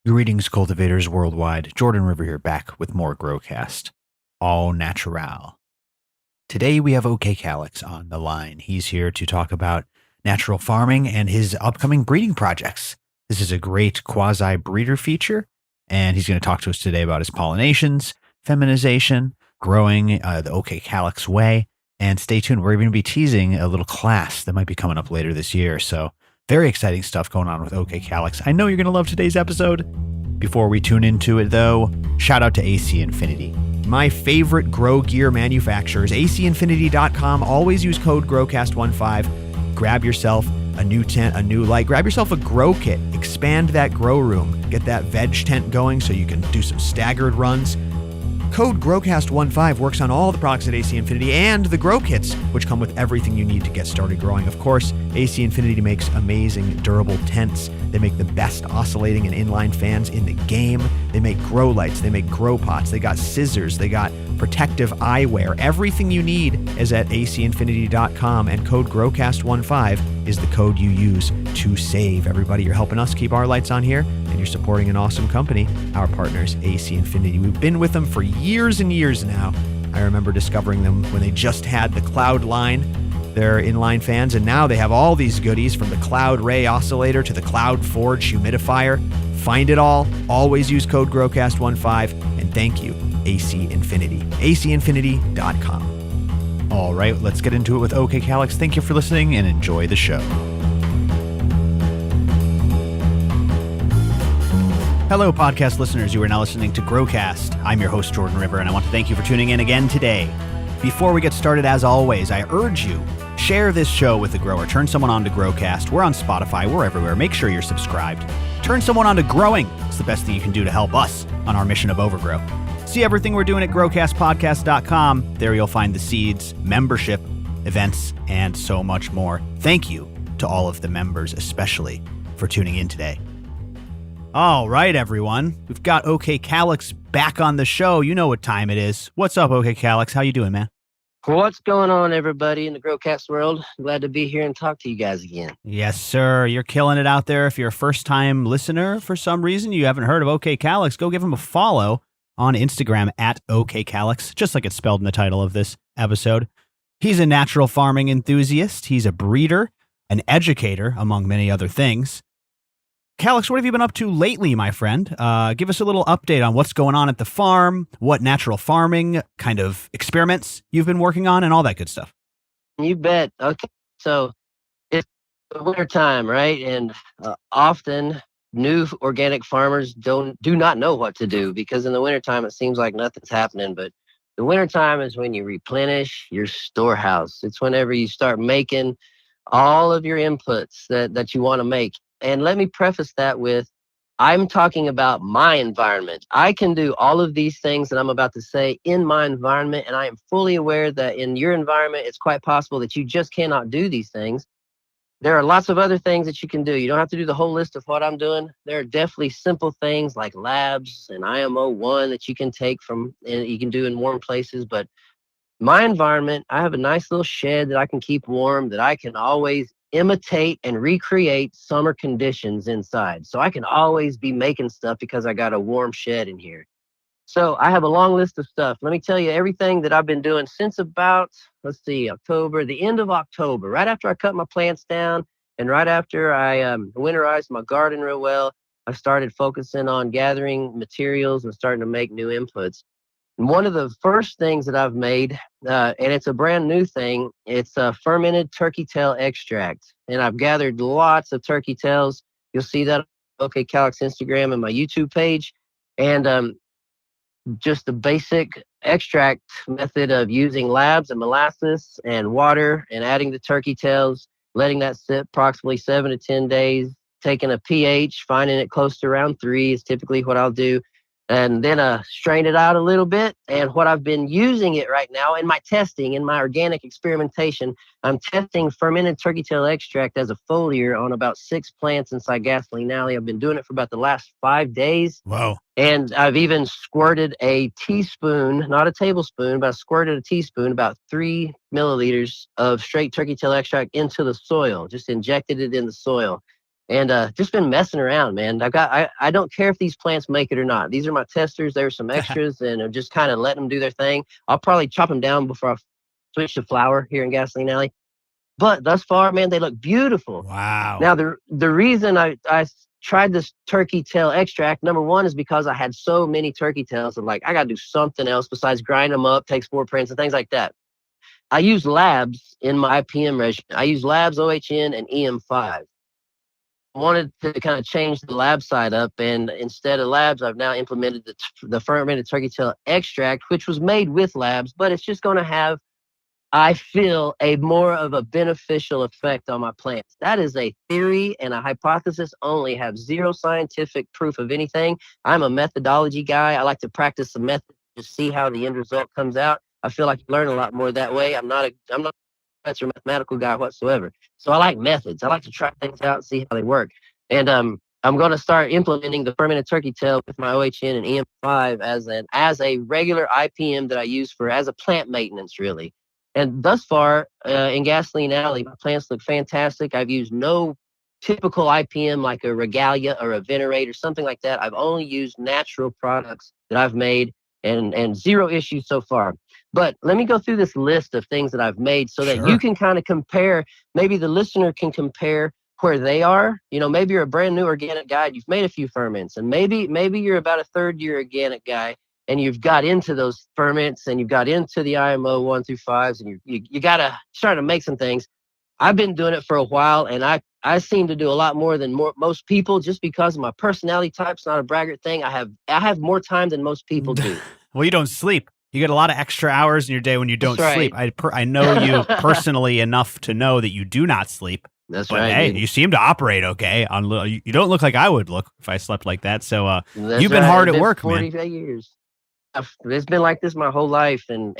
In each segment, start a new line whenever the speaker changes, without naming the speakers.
Greetings, cultivators worldwide. Jordan River here, back with more Growcast. All natural. Today we have OKCalyxx on the line. He's here to talk about natural farming and his upcoming breeding projects. This is a great quasi-breeder feature, and he's going to talk to us today about his pollinations, feminization, growing the OKCalyxx way, and stay tuned. We're going to be teasing a little class that might be coming up later this year, so very exciting stuff going on with OKCalyxx. I know you're going to love today's episode. Before we tune into it, though, shout out to AC Infinity. My favorite grow gear manufacturers, ACinfinity.com. Always use code GROWCAST15. Grab yourself a new tent, a new light. Grab yourself a grow kit. Expand that grow room. Get that veg tent going so you can do some staggered runs. Code GROWCAST15 works on all the products at AC Infinity and the grow kits, which come with everything you need to get started growing. Of course, AC Infinity makes amazing, durable tents. They make the best oscillating and inline fans in the game. They make grow lights. They make grow pots. They got scissors. They got protective eyewear. Everything you need is at ACinfinity.com, and code GROWCAST15 is the code you use to save. Everybody, you're helping us keep our lights on here, and you're supporting an awesome company, our partners, AC Infinity. We've been with them for years and years now. I remember discovering them when they just had the Cloud line, their inline fans, and now they have all these goodies, from the Cloud Ray oscillator to the Cloud Forge humidifier. Find it all. Always use code GROWCAST15, and thank you, AC Infinity. ACinfinity.com. All right, let's get into it with OKCalyxx. Thank you for listening and enjoy the show. Hello, podcast listeners. You are now listening to Growcast. I'm your host, Jordan River, and I want to thank you for tuning in again today. Before we get started, as always, I urge you, share this show with a grower. Turn someone on to Growcast. We're on Spotify. We're everywhere. Make sure you're subscribed. Turn someone on to growing. It's the best thing you can do to help us on our mission of overgrow. See everything we're doing at growcastpodcast.com. There you'll find the seeds, membership, events, and so much more. Thank you to all of the members, especially for tuning in today. All right, everyone. We've got OKCalyxx back on the show. You know what time it is. What's up, OKCalyxx? How you doing, man?
What's going on, everybody in the Growcast world? Glad to be here and talk to you guys again.
Yes, sir. You're killing it out there. If you're a first-time listener for some reason, you haven't heard of OKCalyxx, go give him a follow on Instagram at OKCalyxx, just like it's spelled in the title of this episode. He's a natural farming enthusiast. He's a breeder, an educator, among many other things. Calyxx, what have you been up to lately, my friend? Give us a little update on what's going on at the farm, what natural farming kind of experiments you've been working on, and all that good stuff.
You bet. Okay, so it's the winter time, right? And often new organic farmers do not know what to do, because in the wintertime it seems like nothing's happening. But the wintertime is when you replenish your storehouse. It's whenever you start making all of your inputs that you want to make. And let me preface that with, I'm talking about my environment. I can do all of these things that I'm about to say in my environment, and I am fully aware that in your environment, it's quite possible that you just cannot do these things. There are lots of other things that you can do. You don't have to do the whole list of what I'm doing. There are definitely simple things like labs and IMO 1 that you can take from, and you can do in warm places. But my environment, I have a nice little shed that I can keep warm, that I can always imitate and recreate summer conditions inside. So I can always be making stuff because I got a warm shed in here. So I have a long list of stuff. Let me tell you everything that I've been doing since about, October, the end of October, right after I cut my plants down and right after I winterized my garden real well. I started focusing on gathering materials and starting to make new inputs. And one of the first things that I've made, and it's a brand new thing, it's a fermented turkey tail extract. And I've gathered lots of turkey tails. You'll see that on OKCalyxx Instagram and my YouTube page. And just the basic extract method of using labs and molasses and water and adding the turkey tails, letting that sit approximately 7 to 10 days, taking a pH, finding it close to around 3 is typically what I'll do. And then strain it out a little bit. And what I've been using it right now in my testing, in my organic experimentation, I'm testing fermented turkey tail extract as a foliar on about 6 plants inside Gasoline Alley. I've been doing it for about the last 5 days.
Wow.
And I've even squirted a teaspoon, not a tablespoon, but I squirted a teaspoon, about 3 milliliters of straight turkey tail extract into the soil, just injected it in the soil. and just been messing around, man. I don't care if these plants make it or not. These are my testers. There's some extras, and I'm just kind of letting them do their thing. I'll probably chop them down before I switch to flower here in Gasoline Alley. But thus far, man, they look beautiful.
Wow.
Now, the reason I tried this turkey tail extract, number one, is because I had so many turkey tails. I'm like, I got to do something else besides grind them up, take spore prints, and things like that. I use labs in my IPM regimen. I use labs, OHN, and EM5. I wanted to kind of change the lab side up, and instead of labs, I've now implemented the fermented turkey tail extract, which was made with labs, but it's just going to have, I feel, a more of a beneficial effect on my plants. That is a theory and a hypothesis only, have zero scientific proof of anything. I'm a methodology guy. I like to practice the method to see how the end result comes out. I feel like you learn a lot more that way. I'm not a mathematical guy whatsoever. So I like methods. I like to try things out and see how they work. And I'm going to start implementing the fermented turkey tail with my OHN and EM5 as a regular IPM that I use for as a plant maintenance, really. And thus far, in Gasoline Alley, my plants look fantastic. I've used no typical IPM like a Regalia or a Venerate or something like that. I've only used natural products that I've made, and zero issues so far. But let me go through this list of things that I've made so that you can kind of compare. Maybe the listener can compare where they are. You know, maybe you're a brand new organic guy, you've made a few ferments, and maybe you're about a third year organic guy, and you've got into those ferments and you've got into the IMO 1 through 5s, and you got to start to make some things. I've been doing it for a while, and I seem to do a lot more than most people just because of my personality type's not a braggart thing. I have more time than most people do.
Well, you don't sleep. You get a lot of extra hours in your day when you don't
That's
sleep.
right.
I know you personally enough to know that you do not sleep.
That's
but
right.
Hey,
dude.
you seem to operate okay. You don't look like I would look if I slept like that. So you've been
right.
hard
It's
at
been
work,
48
man.
years. It's been like this my whole life, and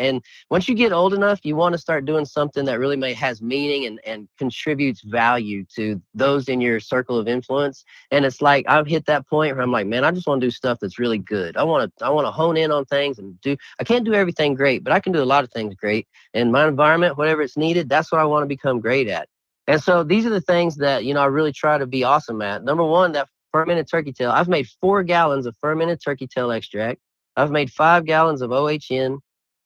once you get old enough, you want to start doing something that really has meaning and contributes value to those in your circle of influence. And it's like I've hit that point where I'm like, man, I just want to do stuff that's really good. I want to hone in on things and do. I can't do everything great, but I can do a lot of things great. And my environment, whatever it's needed, that's what I want to become great at. And so these are the things that I really try to be awesome at. Number one, that fermented turkey tail. I've made 4 gallons of fermented turkey tail extract. I've made 5 gallons of OHN,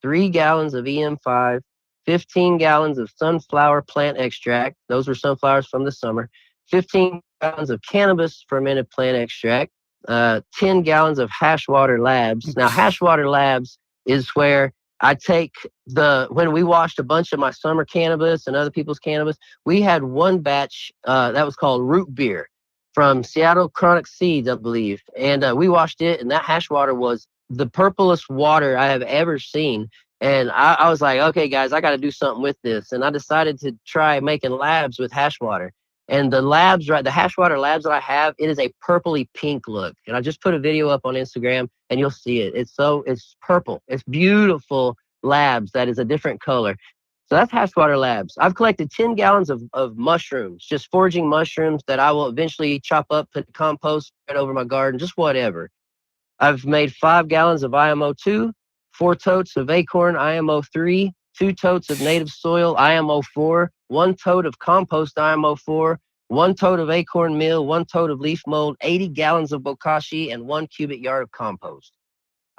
3 gallons of EM5, 15 gallons of sunflower plant extract. Those were sunflowers from the summer. 15 gallons of cannabis fermented plant extract. 10 gallons of hash water labs. Now, hash water labs is where I take when we washed a bunch of my summer cannabis and other people's cannabis, we had one batch that was called root beer from Seattle Chronic Seeds, I believe. And we washed it, and that hash water was the purplest water I have ever seen. And I was like, okay, guys, I got to do something with this. And I decided to try making labs with hash water. And the hash water labs that I have, it is a purpley pink look. And I just put a video up on Instagram, and you'll see it. It's purple. It's beautiful labs that is a different color. So that's hash water labs. I've collected 10 gallons of mushrooms, just foraging mushrooms that I will eventually chop up, put compost, spread over my garden, just whatever. I've made 5 gallons of IMO2, 4 totes of acorn IMO3, 2 totes of native soil IMO4, 1 tote of compost IMO4, 1 tote of acorn meal, 1 tote of leaf mold, 80 gallons of bokashi, and 1 cubic yard of compost.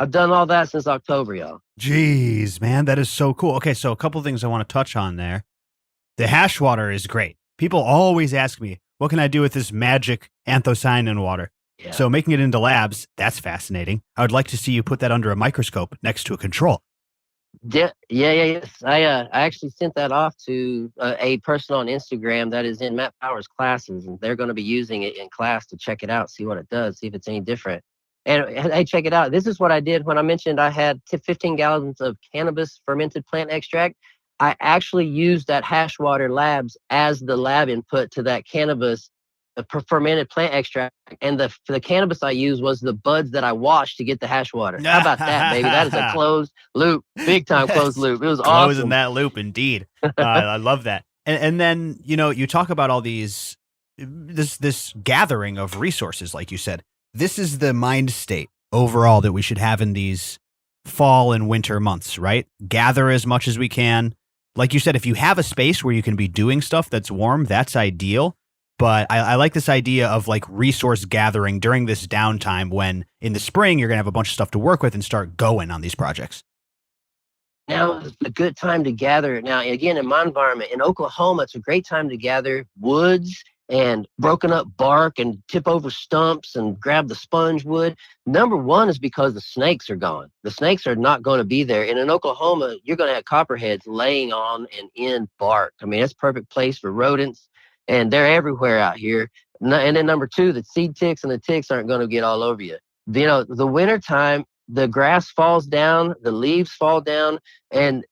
I've done all that since October, y'all.
Jeez, man, that is so cool. Okay, so a couple things I want to touch on there. The hash water is great. People always ask me, what can I do with this magic anthocyanin water? Yeah. So making it into labs, that's fascinating. I would like to see you put that under a microscope next to a control.
Yes. I actually sent that off to a person on Instagram that is in Matt Power's classes, and they're going to be using it in class to check it out, see what it does, see if it's any different. And hey, check it out. This is what I did when I mentioned I had 15 gallons of cannabis fermented plant extract. I actually used that hash water labs as the lab input to that cannabis fermented plant extract, and the cannabis I used was the buds that I washed to get the hash water. How about that, baby? That is a closed loop, big time closed loop. It was awesome.
Closing that loop, indeed. I love that. And then you talk about all this gathering of resources, like you said. This is the mind state overall that we should have in these fall and winter months, right? Gather as much as we can. Like you said, if you have a space where you can be doing stuff that's warm, that's ideal. But I like this idea of like resource gathering during this downtime when in the spring you're going to have a bunch of stuff to work with and start going on these projects.
Now is a good time to gather. Now, again, in my environment, in Oklahoma, it's a great time to gather woods and broken up bark and tip over stumps and grab the sponge wood. Number one is because the snakes are gone. The snakes are not going to be there. And in Oklahoma, you're going to have copperheads laying on and in bark. I mean, it's a perfect place for rodents, and they're everywhere out here. And then number two, the seed ticks and the ticks aren't going to get all over you. You know, the wintertime, the grass falls down, the leaves fall down, and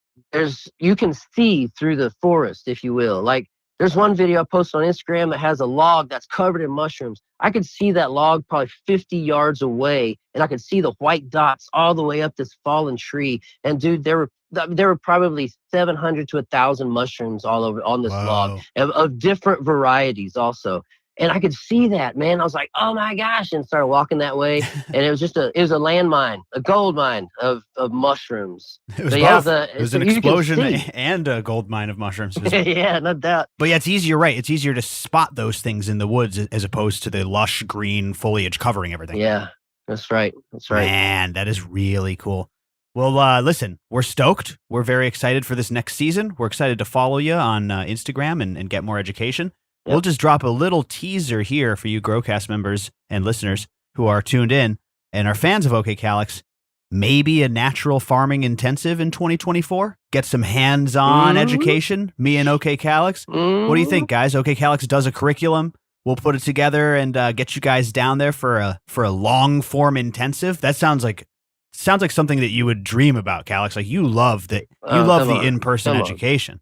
you can see through the forest, if you will. Like there's one video I posted on Instagram that has a log that's covered in mushrooms. I could see that log probably 50 yards away, and I could see the white dots all the way up this fallen tree. And dude, there were probably 700 to 1,000 mushrooms all over on this log of different varieties also. And I could see that, man. I was like, oh my gosh, and started walking that way. And it was a landmine, a gold mine of mushrooms.
It was both. It was an explosion and a gold mine of mushrooms.
Yeah, no doubt.
But yeah, it's easier, right? It's easier to spot those things in the woods as opposed to the lush green foliage covering everything.
Yeah, that's right. That's right.
Man, that is really cool. Well, listen, we're stoked. We're very excited for this next season. We're excited to follow you on Instagram and get more education. Yep. We'll just drop a little teaser here for you GrowCast members and listeners who are tuned in and are fans of OKCalyxx. Maybe a natural farming intensive in 2024. Get some hands-on education. Me and OKCalyxx. What do you think, guys? OKCalyxx does a curriculum. We'll put it together and get you guys down there for a long-form intensive. That sounds like something that you would dream about, Calyxx. Like you love the in-person education.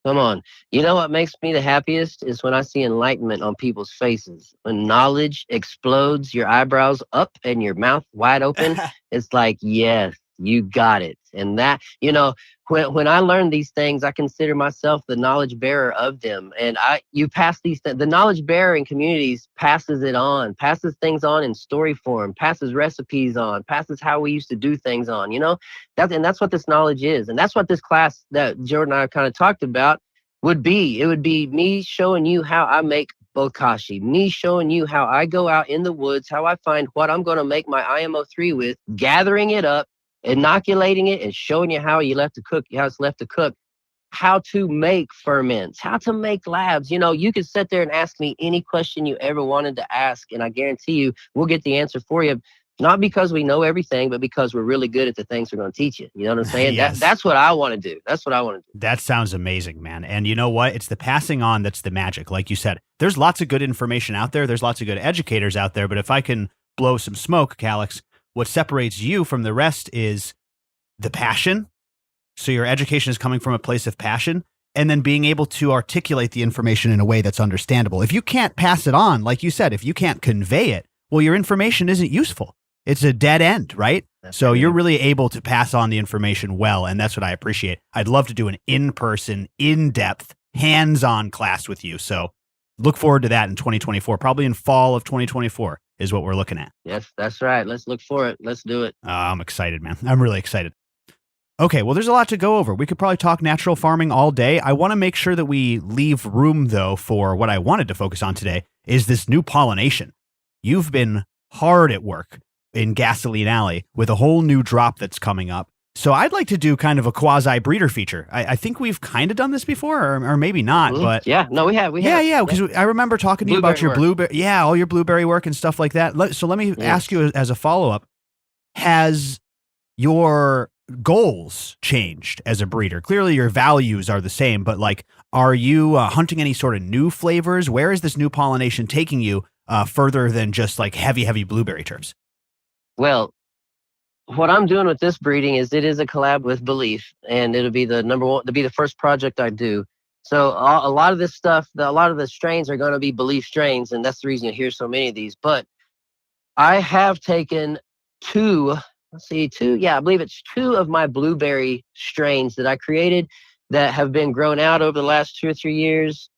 Come on. You know what makes me the happiest is when I see enlightenment on people's faces. When knowledge explodes, your eyebrows up and your mouth wide open, it's like, yes, you got it. And that, when I learn these things, I consider myself the knowledge bearer of them. And you pass the knowledge bearer in communities passes things on in story form, passes recipes on, passes how we used to do things on, that's what this knowledge is. And that's what this class that Jordan and I kind of talked about would be. It would be me showing you how I make bokashi, me showing you how I go out in the woods, how I find what I'm going to make my IMO3 with, gathering it up, inoculating it, and showing you how it's left to cook, how to make ferments, how to make labs. You can sit there and ask me any question you ever wanted to ask, and I guarantee you we'll get the answer for you. Not because we know everything, but because we're really good at the things we're going to teach you. You know what I'm saying? Yes. That's what I want to do.
That sounds amazing, man. And you know what? It's the passing on that's the magic. Like you said, there's lots of good information out there. There's lots of good educators out there. But if I can blow some smoke, Calyxx, what separates you from the rest is the passion. So your education is coming from a place of passion, and then being able to articulate the information in a way that's understandable. If you can't pass it on, like you said, if you can't convey it, well, your information isn't useful. It's a dead end, right? So you're really able to pass on the information well, and that's what I appreciate. I'd love to do an in-person, in-depth, hands-on class with you. So look forward to that in 2024, probably in fall of 2024 is what we're looking at.
Yes, that's right. Let's look for it. Let's do it.
I'm excited, man. I'm really excited. Okay, well, there's a lot to go over. We could probably talk natural farming all day. I want to make sure that we leave room, though, for what I wanted to focus on today is this new pollination. You've been hard at work in Gasoline Alley with a whole new drop that's coming up. So I'd like to do kind of a quasi-breeder feature. I think we've kind of done this before, or maybe not, but...
Yeah, no, we have.
Yeah, because I remember talking to you about your blueberry... Yeah, all your blueberry work and stuff like that. So let me ask you as a follow-up. Has your goals changed as a breeder? Clearly your values are the same, but like, are you hunting any sort of new flavors? Where is this new pollination taking you further than just like heavy blueberry terps?
Well, what I'm doing with this breeding is it is a collab with Belief, and it'll be the first project I do. So a lot of this stuff, a lot of the strains are going to be Belief strains, and that's the reason you hear so many of these. But I have taken two of my blueberry strains that I created that have been grown out over the last 2 or 3 years.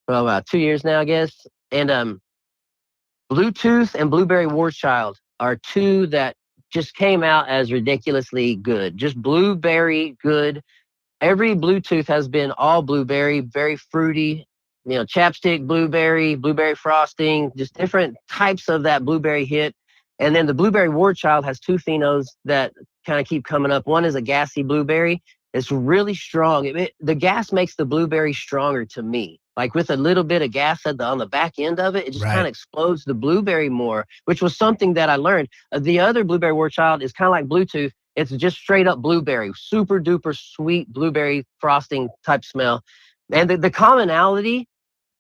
Well, about 2 years now, I guess. And Bluetooth and Blueberry Warchild are two that just came out as ridiculously good. Just blueberry good. Every Bluetooth has been all blueberry, very fruity, chapstick, blueberry frosting, just different types of that blueberry hit. And then the blueberry war child has two phenos that kind of keep coming up. One is a gassy blueberry. It's really strong. The gas makes the blueberry stronger to me. Like with a little bit of gas on the back end of it, it just kind of explodes the blueberry more, which was something that I learned. The other blueberry war child is kind of like Bluetooth. It's just straight up blueberry, super duper sweet blueberry frosting type smell. And the commonality,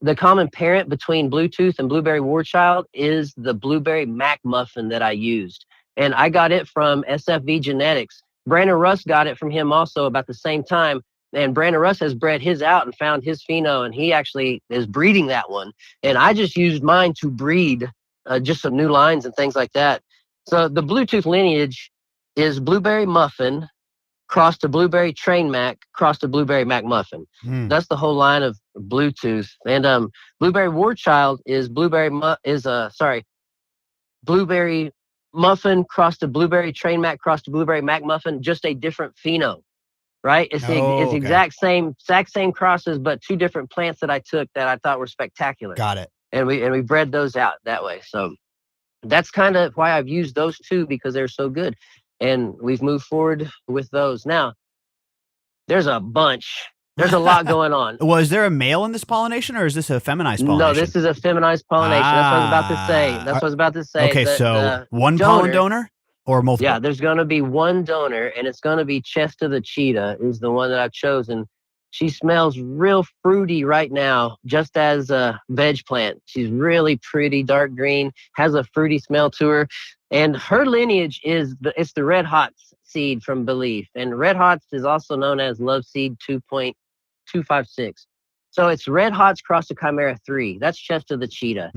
the common parent between Bluetooth and Blueberry War Child is the Blueberry Mac Muffin that I used. And I got it from SFV Genetics. Brandon Russ got it from him also about the same time. And Brandon Russ has bred his out and found his pheno, and he actually is breeding that one. And I just used mine to breed just some new lines and things like that. So the Bluetooth lineage is Blueberry Muffin, crossed to Blueberry Train Mac, crossed to Blueberry Mac Muffin. That's the whole line of Bluetooth. And Blueberry War Child is Blueberry Muffin crossed to Blueberry Train Mac, crossed to Blueberry Mac Muffin, just a different pheno, right? It's
okay.
exact same crosses, but two different plants that I took that I thought were spectacular.
Got it.
And we bred those out that way. So that's kind of why I've used those two, because they're so good. And we've moved forward with those. Now, there's a bunch. There's a lot going on.
Well, is there a male in this pollination, or is this a feminized pollination?
No, this is a feminized pollination. That's what I was about to say.
Okay, so one pollen donor or multiple?
Yeah, there's going to be one donor, and it's going to be Chest of the Cheetah is the one that I've chosen. She smells real fruity right now, just as a veg plant. She's really pretty, dark green, has a fruity smell to her. And her lineage it's the Red Hots seed from Belief. And Red Hots is also known as Love Seed 2.256. So it's Red Hots crossed to Chimera 3. That's Chest of the Cheetah.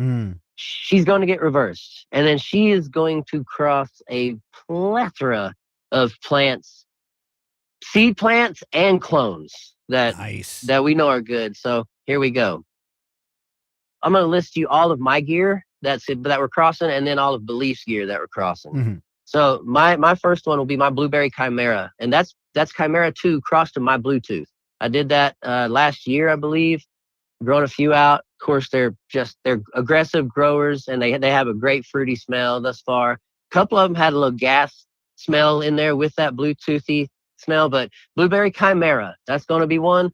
She's going to get reversed. And then she is going to cross a plethora of plants, seed plants and clones that we know are good. So here we go. I'm going to list you all of my gear that we're crossing, and then all of Belief's gear that we're crossing. So my first one will be my Blueberry Chimera, and that's Chimera 2 crossed to my Bluetooth. I did that last year, I believe. Grown a few out. Of course, they're aggressive growers, and they have a great fruity smell thus far. A couple of them had a little gas smell in there with that Bluetoothy smell, but Blueberry Chimera, that's going to be one.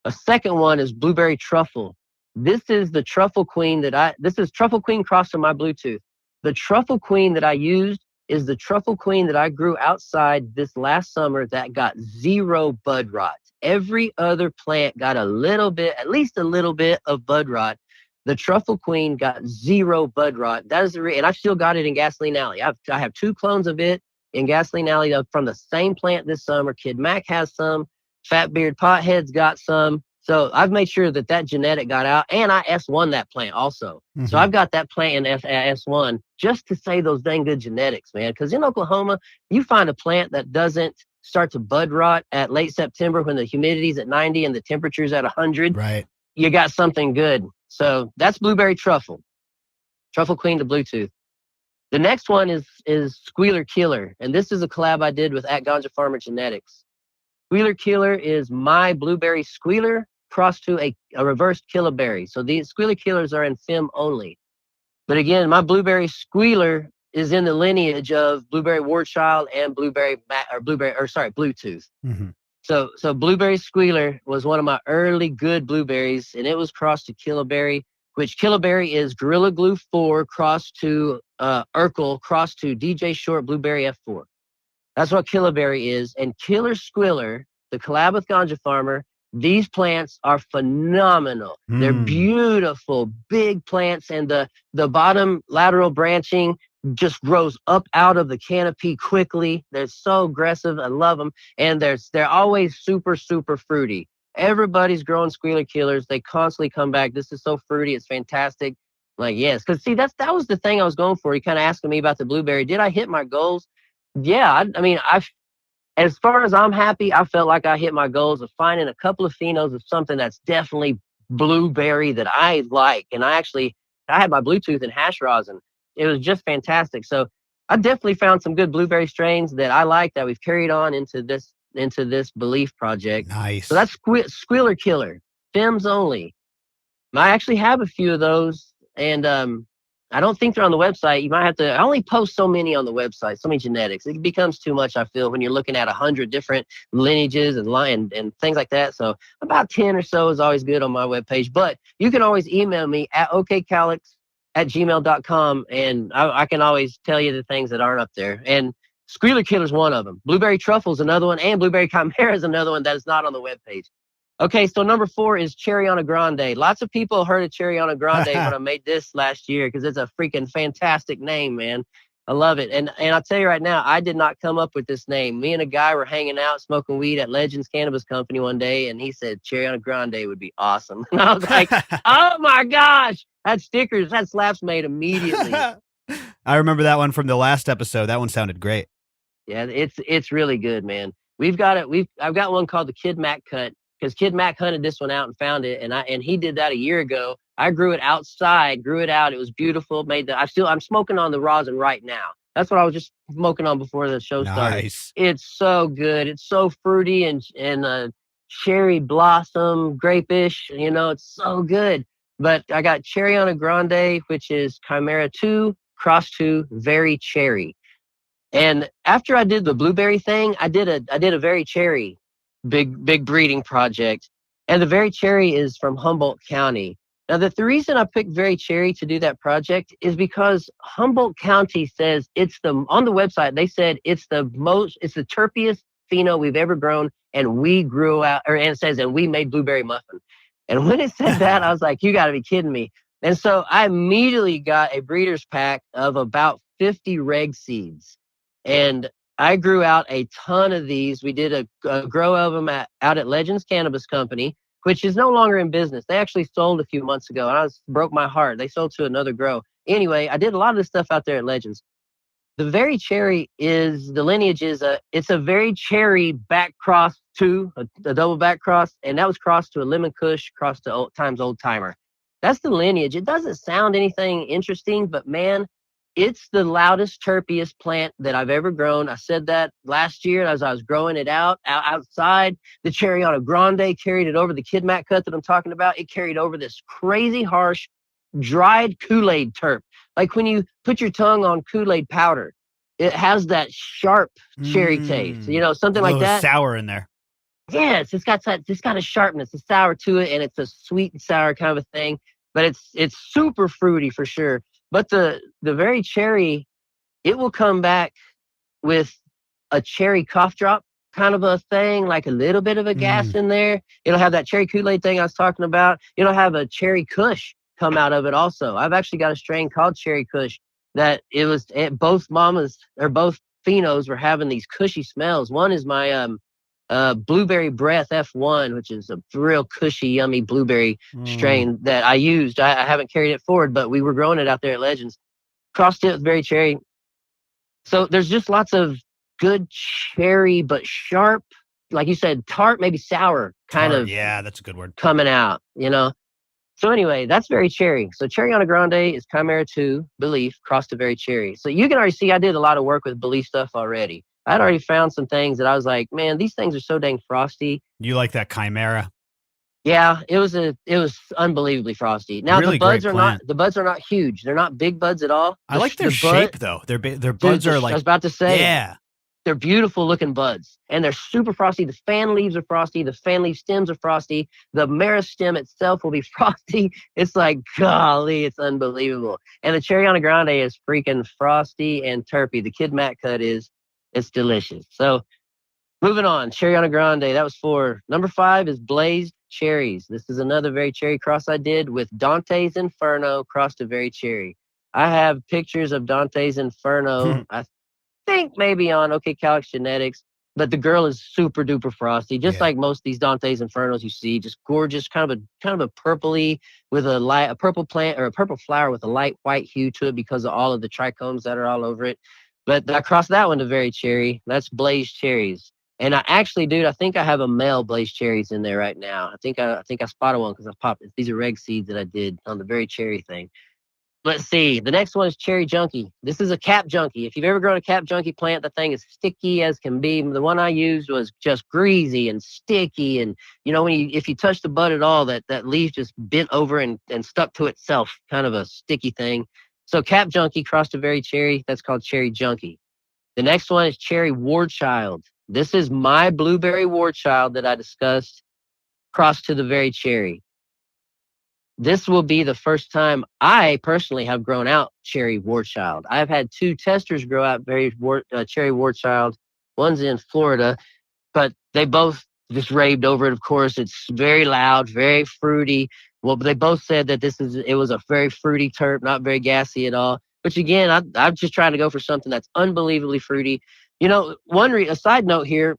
A second one is Blueberry Truffle. This is the Truffle Queen this is Truffle Queen crossed to my Bluetooth. The Truffle Queen that I used is the Truffle Queen that I grew outside this last summer that got zero bud rot. Every other plant got at least a little bit of bud rot. The Truffle Queen got zero bud rot. That is and I've still got it in Gasoline Alley. I have two clones of it in Gasoline Alley from the same plant this summer. Kid Mac has some. Fat Beard Pothead's got some. So I've made sure that genetic got out, and I S1 that plant also. So I've got that plant in S1 just to say those dang good genetics, man. Because in Oklahoma, you find a plant that doesn't start to bud rot at late September when the humidity's at 90 and the temperature's at 100.
Right.
You got something good. So that's Blueberry Truffle. Truffle Queen to Bluetooth. The next one is Squealer Killer, and this is a collab I did with @Ganja Farmer Genetics. Squealer Killer is my Blueberry Squealer crossed to a reversed Killaberry. So these Squealer Killers are in Fem only. But again, my Blueberry Squealer is in the lineage of Blueberry War Child and Bluetooth. So Blueberry Squealer was one of my early good blueberries, and it was crossed to Killaberry, which Killaberry is Gorilla Glue 4 crossed to Urkel crossed to DJ Short Blueberry F4. That's what Killaberry is. And Killer Squealer, the collab with Ganja Farmer, these plants are phenomenal. They're beautiful, big plants, and the bottom lateral branching just grows up out of the canopy quickly. They're so aggressive. I love them. And they're always super, super fruity. Everybody's growing Squealer Killers. They constantly come back. This is so fruity. It's fantastic. Like, yes. Because, see, that was the thing I was going for. You kind of asking me about the blueberry. Did I hit my goals? Yeah. I mean, as far as I'm happy, I felt like I hit my goals of finding a couple of phenos of something that's definitely blueberry that I like. And I had my Bluetooth and hash rosin. It was just fantastic. So I definitely found some good blueberry strains that I like that we've carried on into this Belief project.
Nice.
So that's Squealer Killer, Fems only. I actually have a few of those, and I don't think they're on the website. You might have to. I only post so many on the website, so many genetics. It becomes too much. I feel when you're looking at 100 different lineages and line and things like that. So about 10 or so is always good on my webpage. But you can always email me at okcalyx@gmail.com, and I can always tell you the things that aren't up there. And Squealer Killer's one of them. Blueberry Truffle's another one, and Blueberry Chimera is another one that is not on the webpage. Okay, so number 4 is Cherryana Grande. Lots of people heard of Cherryana Grande when I made this last year because it's a freaking fantastic name, man. I love it. And I'll tell you right now, I did not come up with this name. Me and a guy were hanging out smoking weed at Legends Cannabis Company one day, and he said Cherryana Grande would be awesome. And I was like, oh my gosh, that stickers, that slaps made immediately.
I remember that one from the last episode. That one sounded great.
Yeah, it's really good, man. I've got one called the Kid Mac Cut because Kid Mac hunted this one out and found it, and he did that a year ago. I grew it outside, grew it out. It was beautiful. I'm smoking on the rosin right now. That's what I was just smoking on before the show started.
Nice.
It's so good. It's so fruity and cherry blossom, grape-ish. You know, it's so good. But I got Cherryana Grande, which is Chimera 2, Cross 2, Very Cherry. And after I did the blueberry thing, I did a very cherry big breeding project. And the very cherry is from Humboldt County. Now the reason I picked very cherry to do that project is because Humboldt County says on the website, they said it's the terpiest pheno we've ever grown, and we grew out, and it says, and we made blueberry muffin. And when it said that, I was like, you gotta be kidding me. And so I immediately got a breeder's pack of about 50 reg seeds. And I grew out a ton of these. We did a grow of them out at Legends Cannabis Company, which is no longer in business. They actually sold a few months ago, and broke my heart. They sold to another grow. Anyway, I did a lot of this stuff out there at Legends. The very cherry the lineage is it's a very cherry back cross to a double back cross, and that was crossed to a lemon kush, crossed to old timer. That's the lineage. It doesn't sound anything interesting, but man, it's the loudest, terpiest plant that I've ever grown. I said that last year as I was growing it outside. The Cherryana Grande carried it over. The Kid Mac Cut that I'm talking about, it carried over this crazy harsh, dried Kool-Aid terp. Like when you put your tongue on Kool-Aid powder, it has that sharp cherry taste. You know, something like that.
Sour in there.
Yes, it's got a sharpness, a sour to it, and it's a sweet and sour kind of a thing. But it's super fruity for sure. But the very cherry, it will come back with a cherry cough drop kind of a thing, like a little bit of a gas in there. It'll have that cherry Kool-Aid thing I was talking about. It'll have a cherry kush come out of it also. I've actually got a strain called Cherry Kush that both mamas or both phenos were having these cushy smells. One is my Blueberry Breath F1, which is a real cushy, yummy blueberry strain that I used. I haven't carried it forward, but we were growing it out there at Legends. Crossed it with Very Cherry. So there's just lots of good cherry, but sharp, like you said, tart, maybe sour kind of.
Yeah, that's a good word.
Coming out, you know. So anyway, that's Very Cherry. So Cherryana Grande is Chimera 2, Belief, crossed to Very Cherry. So you can already see I did a lot of work with Belief stuff already. I'd already found some things that I was like, man, these things are so dang frosty.
You like that Chimera?
Yeah, it was unbelievably frosty. Now
really
the buds are not huge. They're not big buds at all.
I like their shape though. Their buds are like,
I was about to say,
yeah.
They're beautiful looking buds, and they're super frosty. The fan leaves are frosty. The fan leaf stems are frosty. The meristem itself will be frosty. It's like, golly, it's unbelievable. And the Cherryana Grande is freaking frosty and terpy. The Kid Mac Cut it's delicious. So moving on, Cherryana Grande, that was 4. Number 5 is Blazed Cherries. This is another very cherry cross I did with Dante's Inferno crossed to Very Cherry. I have pictures of Dante's Inferno. I think maybe on OKCalyxx Genetics, but the girl is super duper frosty, just like most of these Dante's Infernos you see, just gorgeous, kind of a purpley with a purple plant or a purple flower with a light white hue to it because of all of the trichomes that are all over it. But I crossed that one to Very Cherry. That's Blazed Cherries. And I actually, dude, I think I have a male Blazed Cherries in there right now. I think I spotted one because I popped it. These are reg seeds that I did on the Very Cherry thing. Let's see. The next one is cherry junkie. This is a cap junkie. If you've ever grown a cap junkie plant, the thing is sticky as can be. The one I used was just greasy and sticky, and if you touch the bud at all, that leaf just bent over and stuck to itself, kind of a sticky thing. So cap junkie crossed a berry cherry. That's called cherry junkie. The next one is cherry war child. This is my blueberry war child that I discussed crossed to the berry cherry. This will be the first time I personally have grown out cherry war child. I've had 2 testers grow out cherry war child. One's in Florida, but they both just raved over it. Of course, it's very loud, very fruity. Well, they both said that it was a very fruity terp, not very gassy at all. Which again, I'm just trying to go for something that's unbelievably fruity. A side note here.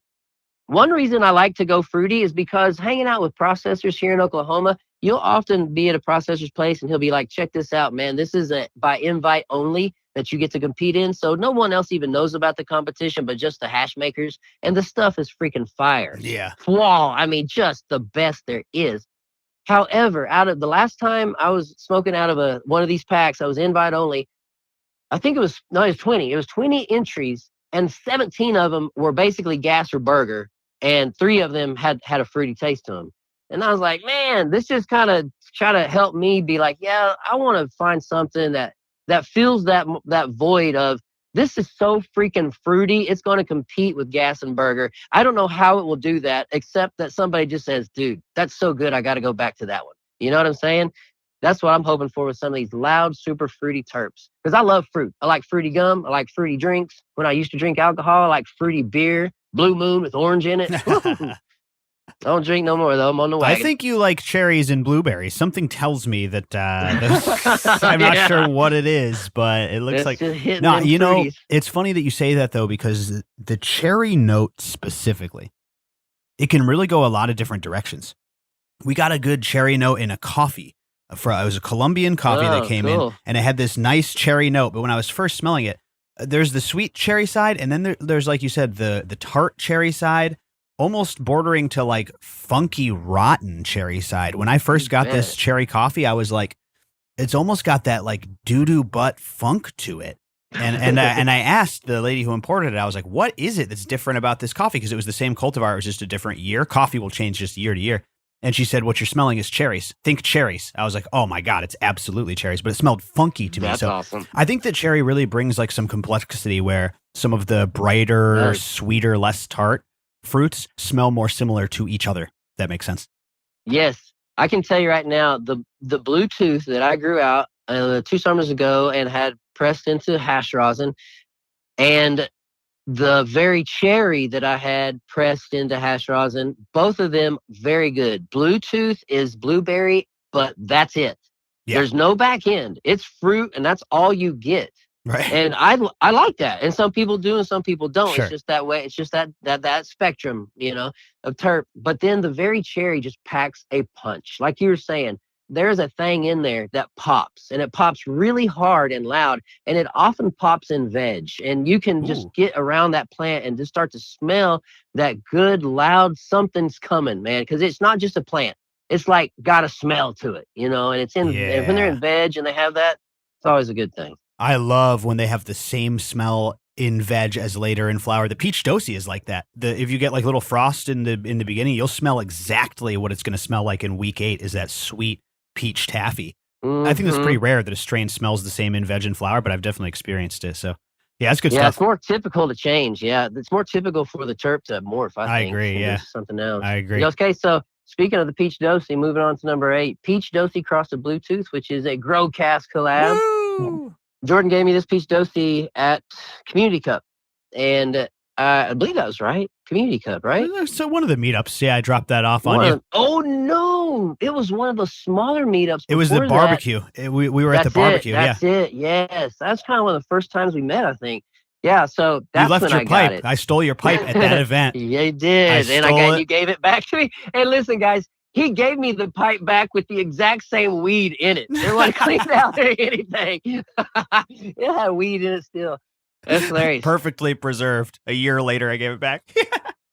One reason I like to go fruity is because hanging out with processors here in Oklahoma, you'll often be at a processor's place and he'll be like, check this out, man. This is by invite only that you get to compete in. So no one else even knows about the competition, but just the hash makers. And the stuff is freaking fire.
Yeah.
Wow. I mean, just the best there is. However, out of the last time I was smoking out of one of these packs, I was invite only. I think it was 20. It was 20 entries and 17 of them were basically gas or burger. And 3 of them had a fruity taste to them. And I was like, man, this just kind of try to help me be like, yeah, I want to find something that fills that void of this is so freaking fruity. It's going to compete with gas and burger. I don't know how it will do that, except that somebody just says, dude, that's so good. I got to go back to that one. You know what I'm saying? That's what I'm hoping for with some of these loud, super fruity terps. Because I love fruit. I like fruity gum. I like fruity drinks. When I used to drink alcohol, I like fruity beer. Blue Moon with orange in it. I don't drink no more, though. I'm on the wagon.
I think you like cherries and blueberries. Something tells me that I'm not sure what it is, but it looks like... No, it's funny that you say that, though, because the cherry note specifically, it can really go a lot of different directions. We got a good cherry note in a coffee. It was a Colombian coffee that came in, and it had this nice cherry note, but when I was first smelling it, there's the sweet cherry side, and then there's, like you said, the tart cherry side, almost bordering to like funky rotten cherry side. When I first got this cherry coffee, I was like, it's almost got that like doo-doo butt funk to it. And I asked the lady who imported it, I was like, what is it that's different about this coffee? Because it was the same cultivar, it was just a different year. Coffee will change just year to year. And she said, what you're smelling is cherries. Think cherries. I was like, oh my God, it's absolutely cherries, but it smelled funky to me.
That's awesome.
I think that cherry really brings like some complexity where some of the brighter, sweeter, less tart fruits smell more similar to each other. That makes sense.
Yes. I can tell you right now, the Bluetooth that I grew out 2 summers ago and had pressed into hash rosin, and the very cherry that I had pressed into hash rosin, both of them very good. Bluetooth is blueberry, but that's it. Yeah. There's no back end. It's fruit, and that's all you get.
Right.
And I like that. And some people do, and some people don't.
Sure.
It's just that way. It's just that spectrum, of terp. But then the very cherry just packs a punch. Like you were saying, there's a thing in there that pops, and it pops really hard and loud, and it often pops in veg. And you can just get around that plant and just start to smell that good, loud something's coming, man. Because it's not just a plant. It's like got a smell to it, and it's in and when they're in veg and they have that, it's always a good thing.
I love when they have the same smell in veg as later in flower. The peach dosi is like that. If you get like little frost in the beginning, you'll smell exactly what it's going to smell like in week 8 is that sweet peach taffy. Mm-hmm. I think it's pretty rare that a strain smells the same in veg and flower, but I've definitely experienced it. So yeah, it's good stuff.
Yeah, it's more typical to change. Yeah, it's more typical for the terp to morph, I think.
Agree, yeah.
Something else.
I agree.
Okay, so speaking of the peach dosi, moving on to number 8, peach dosi crossed a Bluetooth, which is a GrowCast collab.
Woo!
Jordan gave me this peach dosi at Community Cup, and I believe that was right. Community Cup, right?
So one of the meetups. Yeah, I dropped that off on you.
Oh no, it was one of the smaller meetups.
It was the barbecue. We were at the barbecue.
That's it. Yes, that's kind of one of the first times we met, I think. Yeah, so that's when I got it.
I stole your pipe at that event.
Yeah, you did, and you gave it back to me. And listen, guys. He gave me the pipe back with the exact same weed in it. It wasn't cleaned out or anything. It had weed in it still. That's hilarious.
Perfectly preserved. A year later, I gave it back.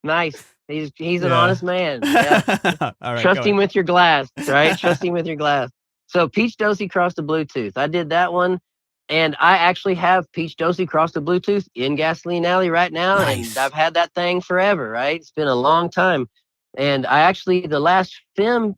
Nice. He's an honest man. Yeah.
All right,
trust him with your glass, right? Trust him with your glass. So Peach Dosey crossed the Bluetooth. I did that one. And I actually have Peach Dosey cross the Bluetooth in Gasoline Alley right now. And
Nice.
I've had that thing forever, right? It's been a long time. And I actually, the last film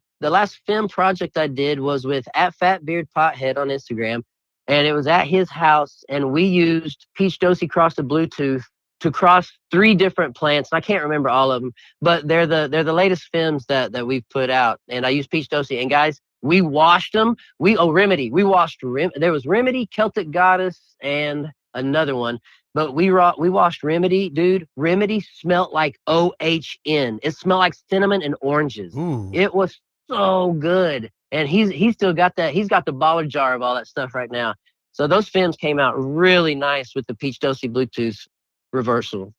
project I did was with at Fat Beard Pothead on Instagram. And it was at his house. And we used Peach Dosey cross the Bluetooth to cross 3 different plants. I can't remember all of them, but they're the latest films that we've put out. And I used Peach Dosey. And guys, we washed them. Remedy. We washed there was Remedy, Celtic Goddess, and another one. But we washed Remedy, dude. Remedy smelled like OHN. It smelled like cinnamon and oranges.
Ooh.
It was so good. And he's still got that. He's got the baller jar of all that stuff right now. So those films came out really nice with the Peach Dosey Bluetooth reversal.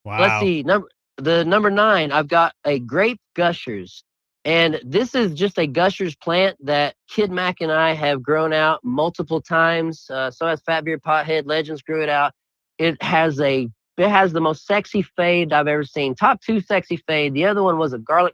Let's
Wow.
see. Number 9, I've got a grape gushers. And this is just a gushers plant that Kid Mac and I have grown out multiple times. So has Fat Beard Pothead. Legends grew it out. It has the most sexy fade I've ever seen. Top 2 sexy fade. The other one was a garlic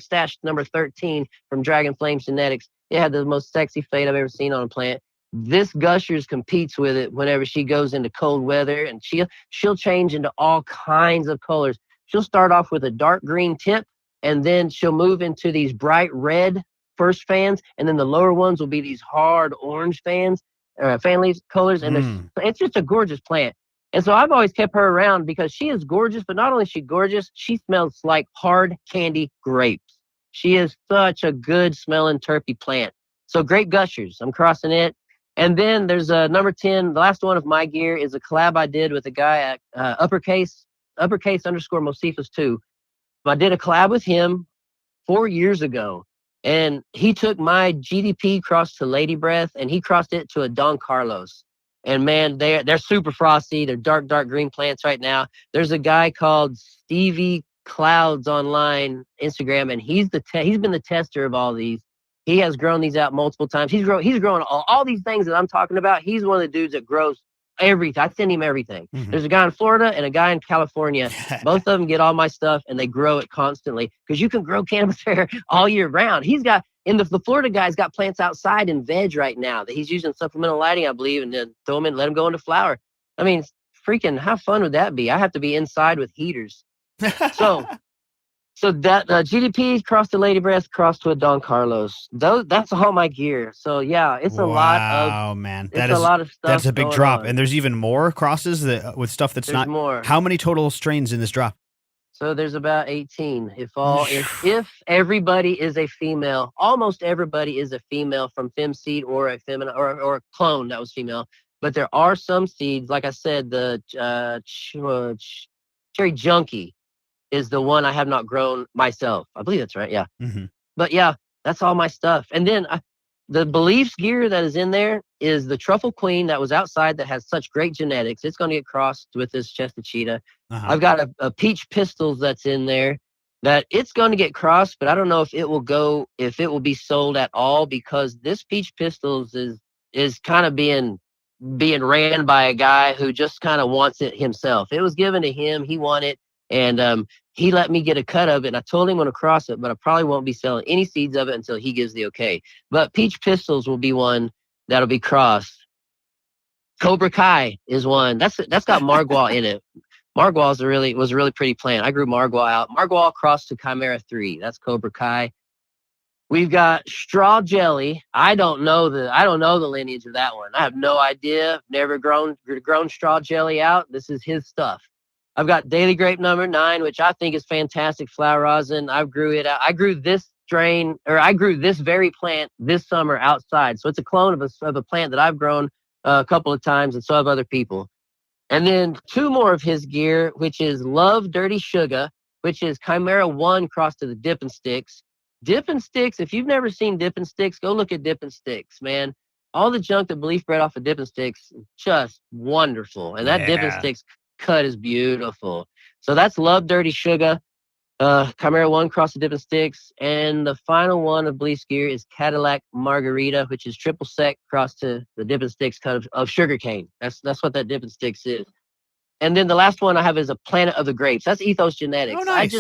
stash number 13 from Dragon Flame Genetics. It had the most sexy fade I've ever seen on a plant. This gushers competes with it whenever she goes into cold weather, and she'll change into all kinds of colors. She'll start off with a dark green tip, and then she'll move into these bright red first fans, and then the lower ones will be these hard orange fan leaves colors, and it's just a gorgeous plant. And so I've always kept her around because she is gorgeous, but not only is she gorgeous, she smells like hard candy grapes. She is such a good smelling terpy plant. So grape gushers, I'm crossing it. And then there's a number 10. The last one of my gear is a collab I did with a guy at uppercase underscore Mosifus 2. I did a collab with him 4 years ago. And he took my GDP cross to Lady Breath and he crossed it to a Don Carlos. And man, they're super frosty. They're dark green plants right now. There's a guy called Stevie Clouds online Instagram, and he's been the tester of all these. He has grown these out multiple times. He's growing all these things that I'm talking about. He's one of the dudes that grows everything. I send him everything. There's a guy in Florida and a guy in California. Both of them get all my stuff and they grow it constantly because you can grow cannabis hair all year round. The Florida guy's got plants outside in veg right now that he's using supplemental lighting, I believe, and then throw them in, let them go into flower. I mean, freaking, how fun would that be? I have to be inside with heaters. So that GDP crossed to Lady Breath, crossed to a Don Carlos. That's all my gear. So yeah, it's a lot of.
Wow, man.
It's a lot of stuff.
That's a big
going
drop.
on.
And there's even more crosses with stuff that's
There's
not
more.
How many total strains in this drop?
So there's about 18. If everybody is a female, almost everybody is a female from fem seed or a feminine or a clone that was female. But there are some seeds, like I said, the Cherry Junkie is the one I have not grown myself. I believe that's right. Yeah. But yeah, that's all my stuff. And then the Beliefs gear that is in there is the Truffle Queen that was outside that has such great genetics. It's going to get crossed with this Chester Cheetah. I've got a Peach Pistols that's in there that it's going to get crossed, but I don't know if it will be sold at all because this Peach Pistols is kind of being ran by a guy who just kind of wants it himself. It was given to him. He wanted it. And he let me get a cut of it. And I told him I'm going to cross it, but I probably won't be selling any seeds of it until he gives the okay. But Peach Pistols will be one that'll be crossed. Cobra Kai is one. That's got Margwa in it. Margwa was a really pretty plant. I grew Margwa out. Margwa crossed to Chimera 3. That's Cobra Kai. We've got Straw Jelly. I don't know the lineage of that one. I have no idea. Never grown Straw Jelly out. This is his stuff. I've got Daily Grape number 9, which I think is fantastic flower rosin. I grew it out. I grew this very plant this summer outside. So it's a clone of a plant that I've grown a couple of times, and so have other people. And then 2 more of his gear, which is Love Dirty Sugar, which is Chimera 1 crossed to the Dippin' Sticks. Dippin' Sticks, if you've never seen Dippin' Sticks, go look at Dippin' Sticks, man. All the junk that Belief bred off of Dippin' Sticks is just wonderful. And that Dippin' Sticks cut is beautiful. So that's Love Dirty Sugar, Chimera 1 cross the Dippin' Sticks, and the final one of Belief's gear is Cadillac Margarita, which is triple sec cross to the Dippin' Sticks cut of sugarcane. That's what that Dippin' Sticks is. And then the last one I have is a Planet of the Grapes. That's Ethos Genetics.
Oh, nice.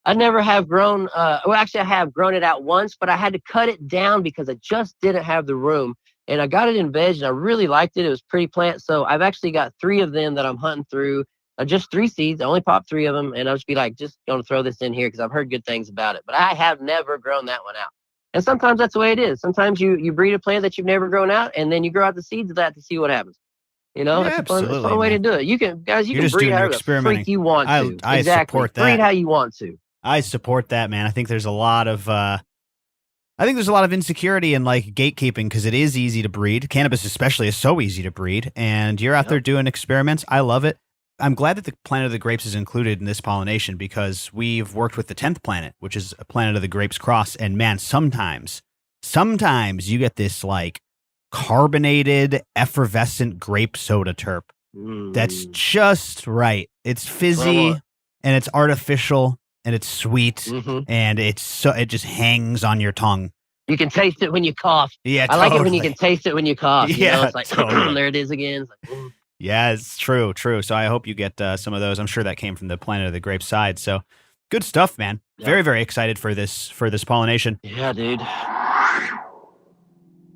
I never have grown. Well, actually, I have grown it out once, but I had to cut it down because I just didn't have the room. And I got it in veg, and I really liked it. It was pretty plant. So I've actually got 3 of them that I'm hunting through. Just 3 seeds. I only popped 3 of them, and I'll just be like, just going to throw this in here because I've heard good things about it. But I have never grown that one out. And sometimes that's the way it is. Sometimes you breed a plant that you've never grown out, and then you grow out the seeds of that to see what happens.
Yeah,
It's a
absolutely,
fun way to
man.
do it. You can
You're just
breed
doing your
however the
experimenting.
freak you want to.
I
Exactly.
support that.
Breed how you want to.
I support that, man. I think there's a lot of insecurity in like gatekeeping because it is easy to breed. Cannabis especially is so easy to breed, and you're out there doing experiments. I love it. I'm glad that the Planet of the Grapes is included in this pollination because we've worked with the 10th planet, which is a Planet of the Grapes cross. And man, sometimes you get this like carbonated, effervescent grape soda terp. That's just right. It's fizzy and it's artificial and it's sweet and it just hangs on your tongue.
You can taste it when you cough.
Yeah,
I like it when you can taste it when you cough.
Yeah,
it's like
totally.
there it is again. It's like,
yeah, it's true. So I hope you get some of those. I'm sure that came from the Planet of the Grape side. So good stuff, man. Yeah. Very, very excited for this pollination.
Yeah, dude.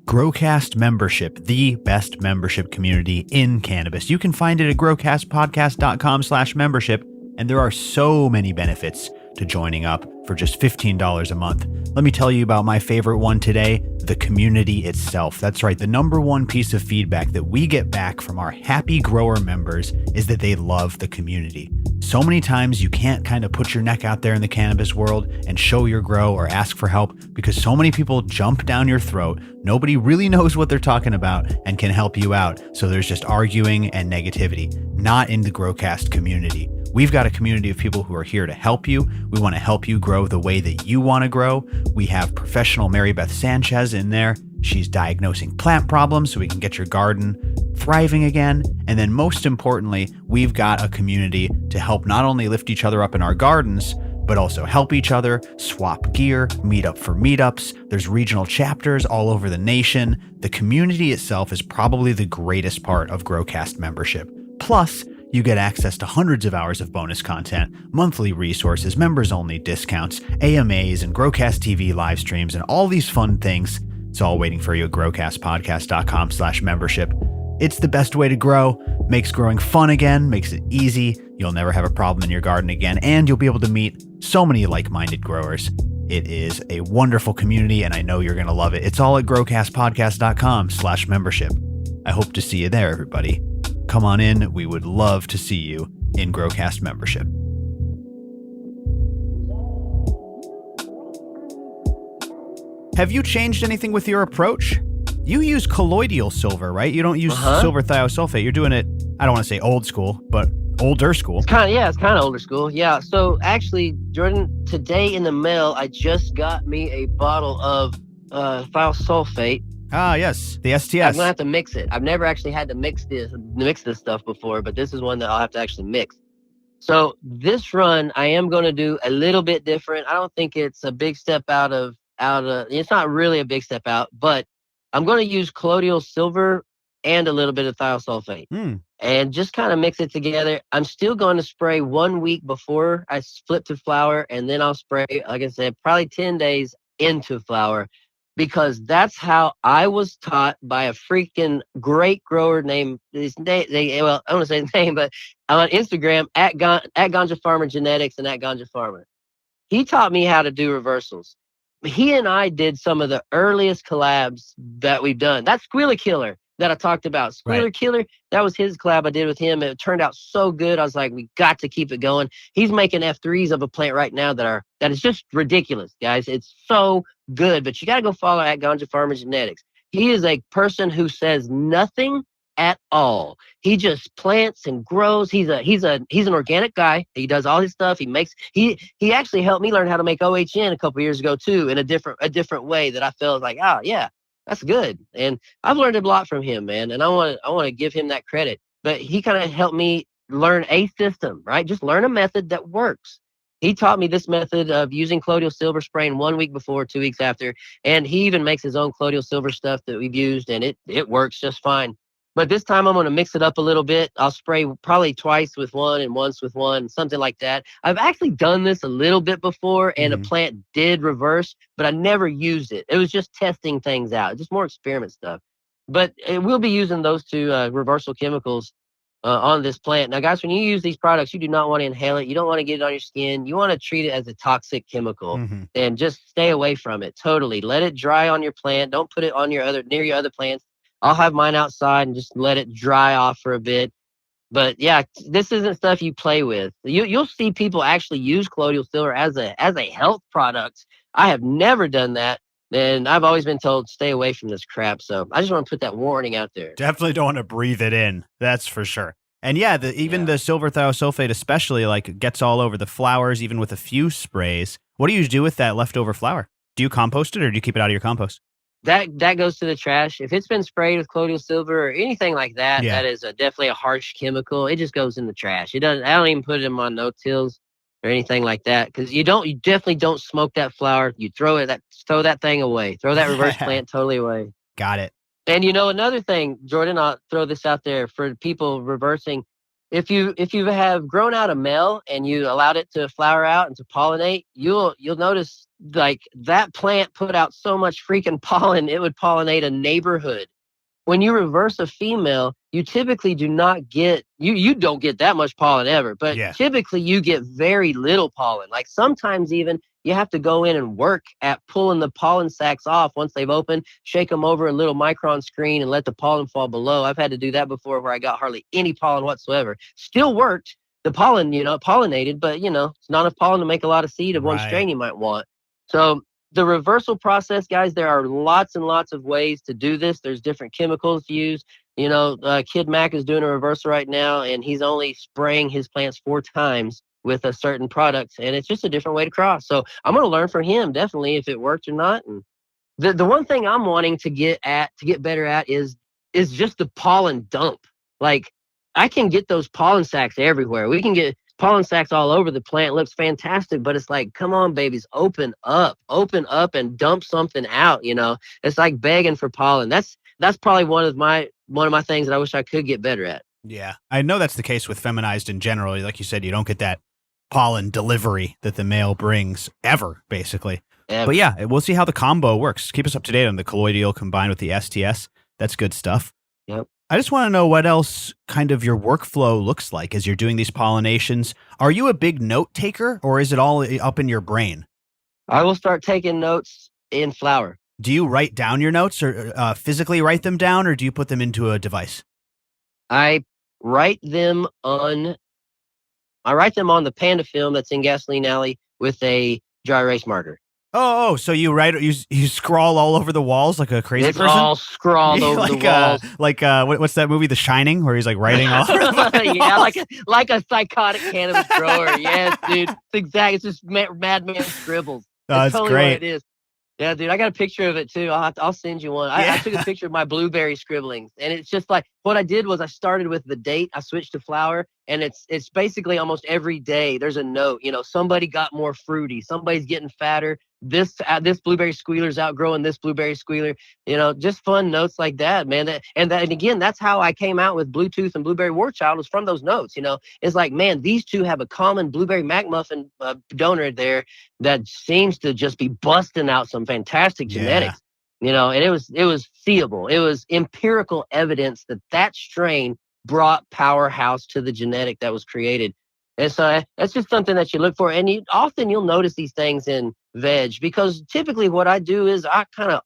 GrowCast membership, the best membership community in cannabis. You can find it at growcastpodcast.com/membership, and there are so many benefits to joining up for just $15 a month. Let me tell you about my favorite one today, the community itself. That's right, the number one piece of feedback that we get back from our happy grower members is that they love the community. So many times you can't kind of put your neck out there in the cannabis world and show your grow or ask for help because so many people jump down your throat. Nobody really knows what they're talking about and can help you out. So there's just arguing and negativity, not in the GrowCast community. We've got a community of people who are here to help you. We want to help you grow the way that you want to grow. We have professional Mary Beth Sanchez in there. She's diagnosing plant problems so we can get your garden thriving again. And then most importantly, we've got a community to help not only lift each other up in our gardens, but also help each other, swap gear, meet up for meetups. There's regional chapters all over the nation. The community itself is probably the greatest part of GrowCast membership. Plus, you get access to hundreds of hours of bonus content, monthly resources, members-only discounts, AMAs, and GrowCast TV live streams, and all these fun things. It's all waiting for you at growcastpodcast.com/membership. It's the best way to grow, makes growing fun again, makes it easy. You'll never have a problem in your garden again, and you'll be able to meet so many like-minded growers. It is a wonderful community, and I know you're going to love it. It's all at growcastpodcast.com/membership. I hope to see you there, everybody. Come on in. We would love to see you in GrowCast membership. Have you changed anything with your approach? You use colloidal silver, right? You don't use silver thiosulfate. You're doing it, I don't want to say old school, but older school.
It's kind of older school. Yeah. So actually, Jordan, today in the mail, I just got me a bottle of thiosulfate.
Ah, yes, the STS.
I'm gonna have to mix it. I've never actually had to mix this stuff before, but this is one that I'll have to actually mix. So this run, I am going to do a little bit different. I don't think it's a big step out of. It's not really a big step out, but I'm going to use colloidal silver and a little bit of thiosulfate and just kind of mix it together. I'm still going to spray 1 week before I flip to flower, and then I'll spray, like I said, probably 10 days into flower. Because that's how I was taught by a freaking great grower named I don't want to say his name, but on Instagram at Ganja Farmer Genetics and at Ganja Farmer. He taught me how to do reversals. He and I did some of the earliest collabs that we've done. That Squealer Killer that I talked about, Squealer Killer, that was his collab I did with him. It turned out so good. I was like, we got to keep it going. He's making F3s of a plant right now that is just ridiculous, guys. It's so good, but you got to go follow at Ganja Farmer Genetics. He is a person who says nothing at all. He just plants and grows. He's an organic guy. He does all his stuff. He actually helped me learn how to make OHN a couple years ago too, in a different way that I felt like, oh yeah, that's good. And I've learned a lot from him, man. And I want to give him that credit. But he kind of helped me learn a system, right? Just learn a method that works. He taught me this method of using colloidal silver, spraying 1 week before, 2 weeks after. And he even makes his own colloidal silver stuff that we've used, and it works just fine. But this time I'm going to mix it up a little bit. I'll spray probably twice with one and once with one, something like that. I've actually done this a little bit before, and a plant did reverse, but I never used it. It was just testing things out, just more experiment stuff. But we'll be using those two reversal chemicals on this plant. Now, guys, when you use these products, you do not want to inhale it. You don't want to get it on your skin. You want to treat it as a toxic chemical and just stay away from it totally. Let it dry on your plant. Don't put it on near your other plants. I'll have mine outside and just let it dry off for a bit. But yeah, this isn't stuff you play with. You'll see people actually use colloidal silver as a health product. I have never done that, and I've always been told stay away from this crap. So I just want to put that warning out there.
Definitely don't want to breathe it in. That's for sure. And yeah, even the silver thiosulfate especially like gets all over the flowers, even with a few sprays. What do you do with that leftover flower? Do you compost it or do you keep it out of your compost?
That goes to the trash. If it's been sprayed with colloidal silver or anything like that, that is definitely a harsh chemical. It just goes in the trash. It doesn't. I don't even put it in my no-tills or anything like that, because you definitely don't smoke that flower. You throw that thing away. Throw that reverse plant totally away.
Got it.
And another thing, Jordan, I'll throw this out there for people reversing. If you have grown out a male and you allowed it to flower out and to pollinate, you'll notice like that plant put out so much freaking pollen it would pollinate a neighborhood. When you reverse a female, you typically do not get you don't get that much pollen ever, but typically you get very little pollen. Like sometimes even you have to go in and work at pulling the pollen sacs off once they've opened, shake them over a little micron screen and let the pollen fall below. I've had to do that before where I got hardly any pollen whatsoever. Still worked. The pollen, pollinated, but it's not enough pollen to make a lot of seed of one strain you might want. So the reversal process, guys, there are lots and lots of ways to do this. There's different chemicals used. Kid Mac is doing a reversal right now, and he's only spraying his plants 4 times with a certain product, and it's just a different way to cross. So I'm going to learn from him definitely if it worked or not. And the one thing I'm wanting to get better at is just the pollen dump. Like I can get those pollen sacs everywhere. We can get pollen sacs all over the plant. It looks fantastic, but it's like, come on, babies, open up and dump something out. It's like begging for pollen. That's probably one of my things that I wish I could get better at.
Yeah, I know that's the case with feminized in general. Like you said, you don't get that pollen delivery that the male brings ever, basically. But yeah, we'll see how the combo works. Keep us up to date on the colloidal combined with the STS. That's good stuff.
Yep.
I just want to know what else kind of your workflow looks like as you're doing these pollinations. Are you a big note taker or is it all up in your brain?
I will start taking notes in flower.
Do you write down your notes or physically write them down, or do you put them into a device?
I write them on the Panda film that's in Gasoline Alley with a dry erase marker.
Oh, so you scrawl all over the walls like a crazy person?
It's all scrawled over the walls.
What's that movie, The Shining, where he's like writing all over the
walls? like a psychotic cannabis grower. Yes, dude. It's just madman scribbles.
That's
totally
great.
What it is. Yeah, dude, I got a picture of it too. I'll send you one. I took a picture of my blueberry scribblings, and it's just like what I did was I started with the date. I switched to flower, and it's basically almost every day there's a note. Somebody got more fruity, somebody's getting fatter. This blueberry squealer's outgrowing this blueberry squealer. Just fun notes like that, man. And again, that's how I came out with Bluetooth and Blueberry Warchild, was from those notes. It's like, man, these two have a common blueberry McMuffin donor there that seems to just be busting out some fantastic genetics. And it was seeable. It was empirical evidence that strain brought powerhouse to the genetic that was created. And so that's just something that you look for. And you'll notice these things in veg, because typically what I do is I kind of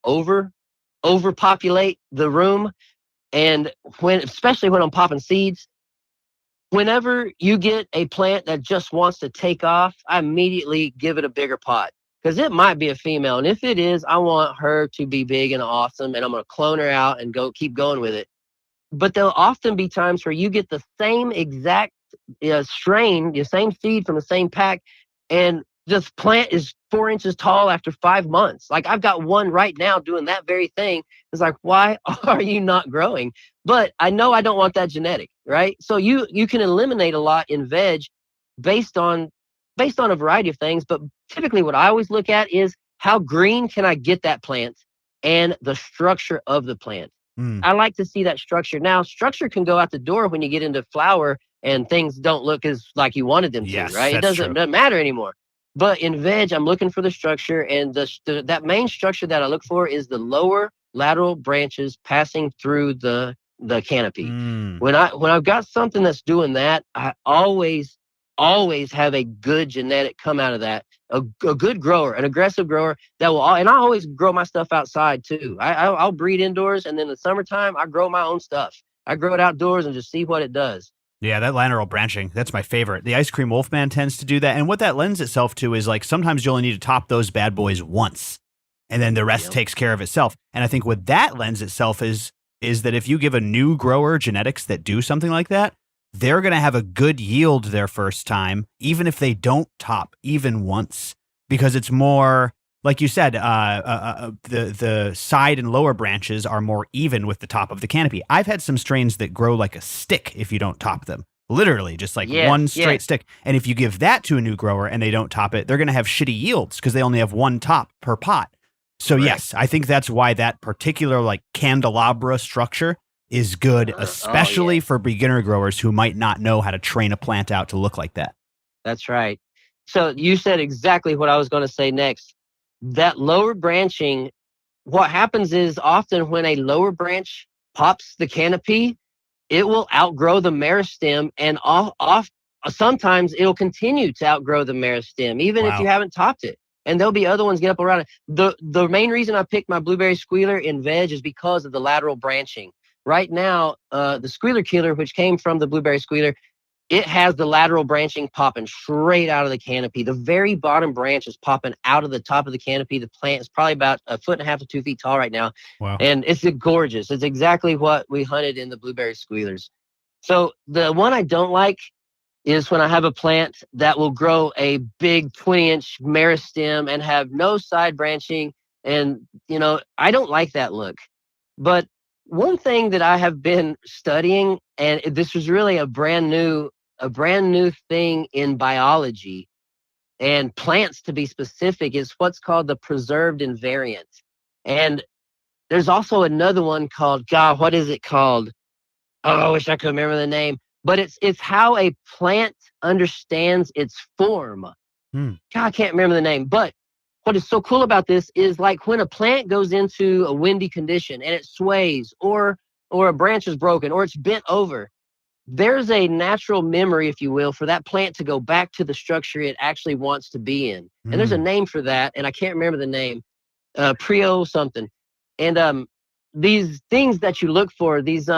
overpopulate the room. And especially when I'm popping seeds, whenever you get a plant that just wants to take off, I immediately give it a bigger pot, because it might be a female. And if it is, I want her to be big and awesome, and I'm going to clone her out and keep going with it. But there'll often be times where you get the same exact strain, the same seed from the same pack, and this plant is 4 inches tall after 5 months. Like I've got one right now doing that very thing. It's like, why are you not growing? But I know I don't want that genetic, right? So you can eliminate a lot in veg based on a variety of things. But typically what I always look at is how green can I get that plant and the structure of the plant. I like to see that structure. Now, structure can go out the door when you get into flower and things don't look as like you wanted them to,
Yes,
right? It
that's true.
doesn't matter anymore. But in veg, I'm looking for the structure, and that main structure that I look for is the lower lateral branches passing through the canopy. When I've got something that's doing that, I always have a good genetic come out of that. A good grower, an aggressive grower that will, and I always grow my stuff outside too. I'll breed indoors, and then in the summertime I grow my own stuff. I grow it outdoors and just see what it does.
Yeah, that lateral branching, that's my favorite. The Ice Cream Wolfman tends to do that. And what that lends itself to is like sometimes you only need to top those bad boys once and then the rest takes care of itself. And I think what that lends itself is that if you give a new grower genetics that do something like that, they're going to have a good yield their first time, even if they don't top even once, because it's more, like you said, the side and lower branches are more even with the top of the canopy. I've had some strains that grow like a stick if you don't top them. Literally, just like one straight stick. And if you give that to a new grower and they don't top it, they're going to have shitty yields because they only have one top per pot. So yes, I think that's why that particular like candelabra structure is good, especially for beginner growers who might not know how to train a plant out to look like that.
That's right. So you said exactly what I was going to say next. That lower branching, what happens is often when a lower branch pops the canopy, it will outgrow the meristem, and sometimes it'll continue to outgrow the meristem, even if you haven't topped it. And there'll be other ones get up around it. The main reason I picked my blueberry squealer in veg is because of the lateral branching. Right now, the squealer killer, which came from the blueberry squealer, it has the lateral branching popping straight out of the canopy. The very bottom branch is popping out of the top of the canopy. The plant is probably about 1.5 to 2 feet tall right now.
Wow.
And it's gorgeous. It's exactly what we hunted in the blueberry squealers. So the one I don't like is when I have a plant that will grow a big 20-inch meristem and have no side branching. And, I don't like that look. But one thing that I have been studying, and this was really a brand new thing in biology and plants to be specific, is what's called the preserved invariant. And there's also another one called, God, what is it called? Oh, I wish I could remember the name. But it's how a plant understands its form. God, I can't remember the name. But what is so cool about this is like when a plant goes into a windy condition and it sways, or a branch is broken, or it's bent over, there's a natural memory, if you will, for that plant to go back to the structure it actually wants to be in. And there's a name for that, and I can't remember the name. Prio something. And these things that you look for, these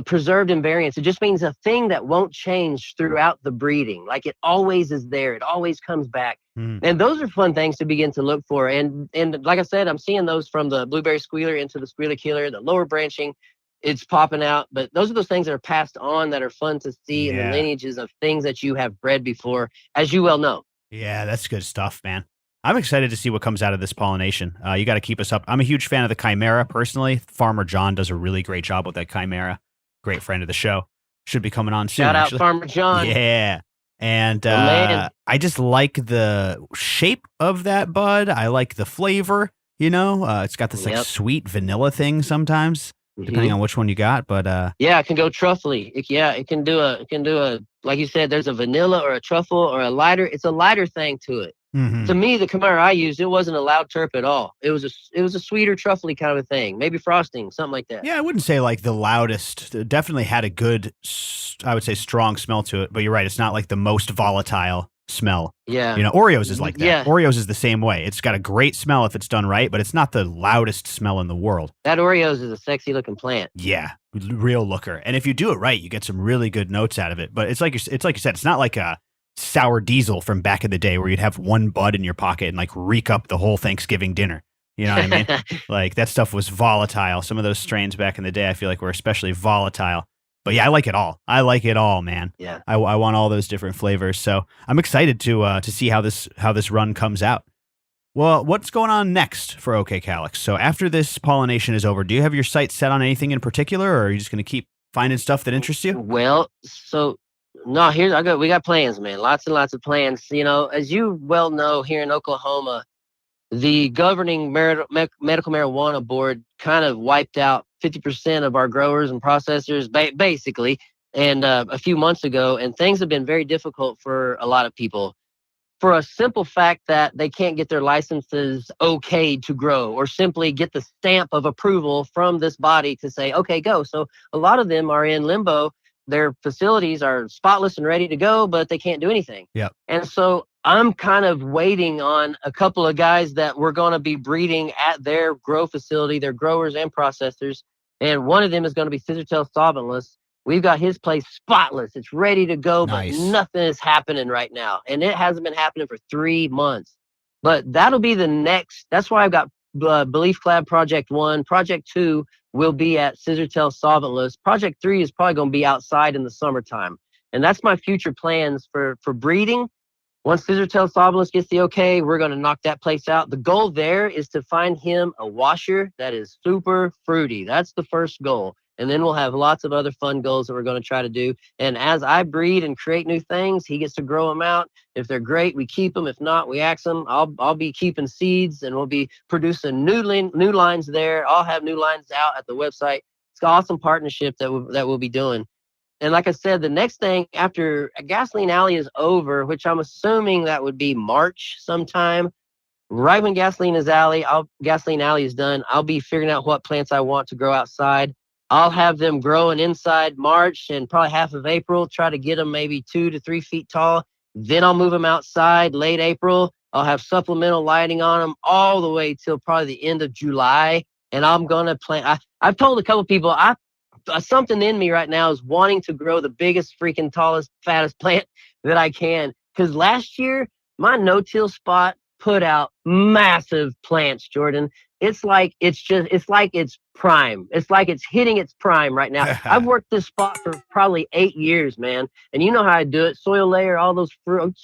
preserved invariants, it just means a thing that won't change throughout the breeding. Like it always is there. It always comes back. And those are fun things to begin to look for. And like I said, I'm seeing those from the blueberry squealer into the squealer killer, the lower branching, it's popping out. But those are those things that are passed on that are fun to see in the lineages of things that you have bred before, as you well know.
Yeah, that's good stuff, man. I'm excited to see what comes out of this pollination. You got to keep us up. I'm a huge fan of the Chimera personally. Farmer John does a really great job with that Chimera. Great friend of the show. Should be coming on soon.
Shout out Farmer John.
Yeah. And I just like the shape of that bud. I like the flavor, it's got this like sweet vanilla thing sometimes, depending on which one you got. But
it can go truffly. It can do a, like you said, there's a vanilla or a truffle or a lighter. It's a lighter thing to it. To me, the Chimera I used, it wasn't a loud terp at all. It was a sweeter, truffly kind of a thing. Maybe frosting, something like that.
Yeah, I wouldn't say like the loudest. It definitely had a good, I would say, strong smell to it. But you're right, it's not like the most volatile smell.
Yeah.
Oreos is like that.
Yeah.
Oreos is the same way. It's got a great smell if it's done right, but it's not the loudest smell in the world.
That Oreos is a sexy looking plant.
Yeah, real looker. And if you do it right, you get some really good notes out of it. But it's like you said, it's not like a sour diesel from back in the day where you'd have one bud in your pocket and like reek up the whole Thanksgiving dinner. You know what I mean? Like that stuff was volatile. Some of those strains back in the day, I feel like were especially volatile. But yeah, I like it all. I like it all, man.
Yeah.
I want all those different flavors. So I'm excited to see how this run comes out. Well, what's going on next for OKCalyxx? So after this pollination is over, do you have your sights set on anything in particular, or are you just going to keep finding stuff that interests you?
Well, so no, we got plans, man. Lots and lots of plans. As you well know, here in Oklahoma, the governing medical marijuana board kind of wiped out 50% of our growers and processors, basically, and a few months ago. And things have been very difficult for a lot of people for a simple fact that they can't get their licenses okayed to grow or simply get the stamp of approval from this body to say, okay, go. So a lot of them are in limbo. Their facilities are spotless and ready to go, but they can't do anything.
Yep.
And so I'm kind of waiting on a couple of guys that we're going to be breeding at their grow facility, their growers and processors. And one of them is going to be Scissortail Solventless. We've got his place spotless. It's ready to go, but nothing is happening right now. And it hasn't been happening for 3 months. But that'll be the next. That's why I've got Belief Collab Project 1. Project 2 will be at Scissortail Solventless. Project 3 is probably going to be outside in the summertime. And that's my future plans for breeding. Once Scissortail Solventless gets the okay, we're going to knock that place out. The goal there is to find him a washer that is super fruity. That's the first goal. And then we'll have lots of other fun goals that we're going to try to do. And as I breed and create new things, he gets to grow them out. If they're great, we keep them. If not, we axe them. I'll be keeping seeds, and we'll be producing new lines there. I'll have new lines out at the website. It's an awesome partnership that we'll be doing. And like I said, the next thing after Gasoline Alley is over, which I'm assuming that would be March sometime, right when Gasoline Alley is done, I'll be figuring out what plants I want to grow outside. I'll have them growing inside March and probably half of April, try to get them maybe 2 to 3 feet tall. Then I'll move them outside late April. I'll have supplemental lighting on them all the way till probably the end of July. And I'm going to plant. I've told a couple people, something in me right now is wanting to grow the biggest, freaking tallest, fattest plant that I can. Because last year, my no-till spot put out massive plants, Jordan. It's like it's prime. It's like it's hitting its prime right now. I've worked this spot for probably 8 years, man. And you know how I do it. Soil layer, all those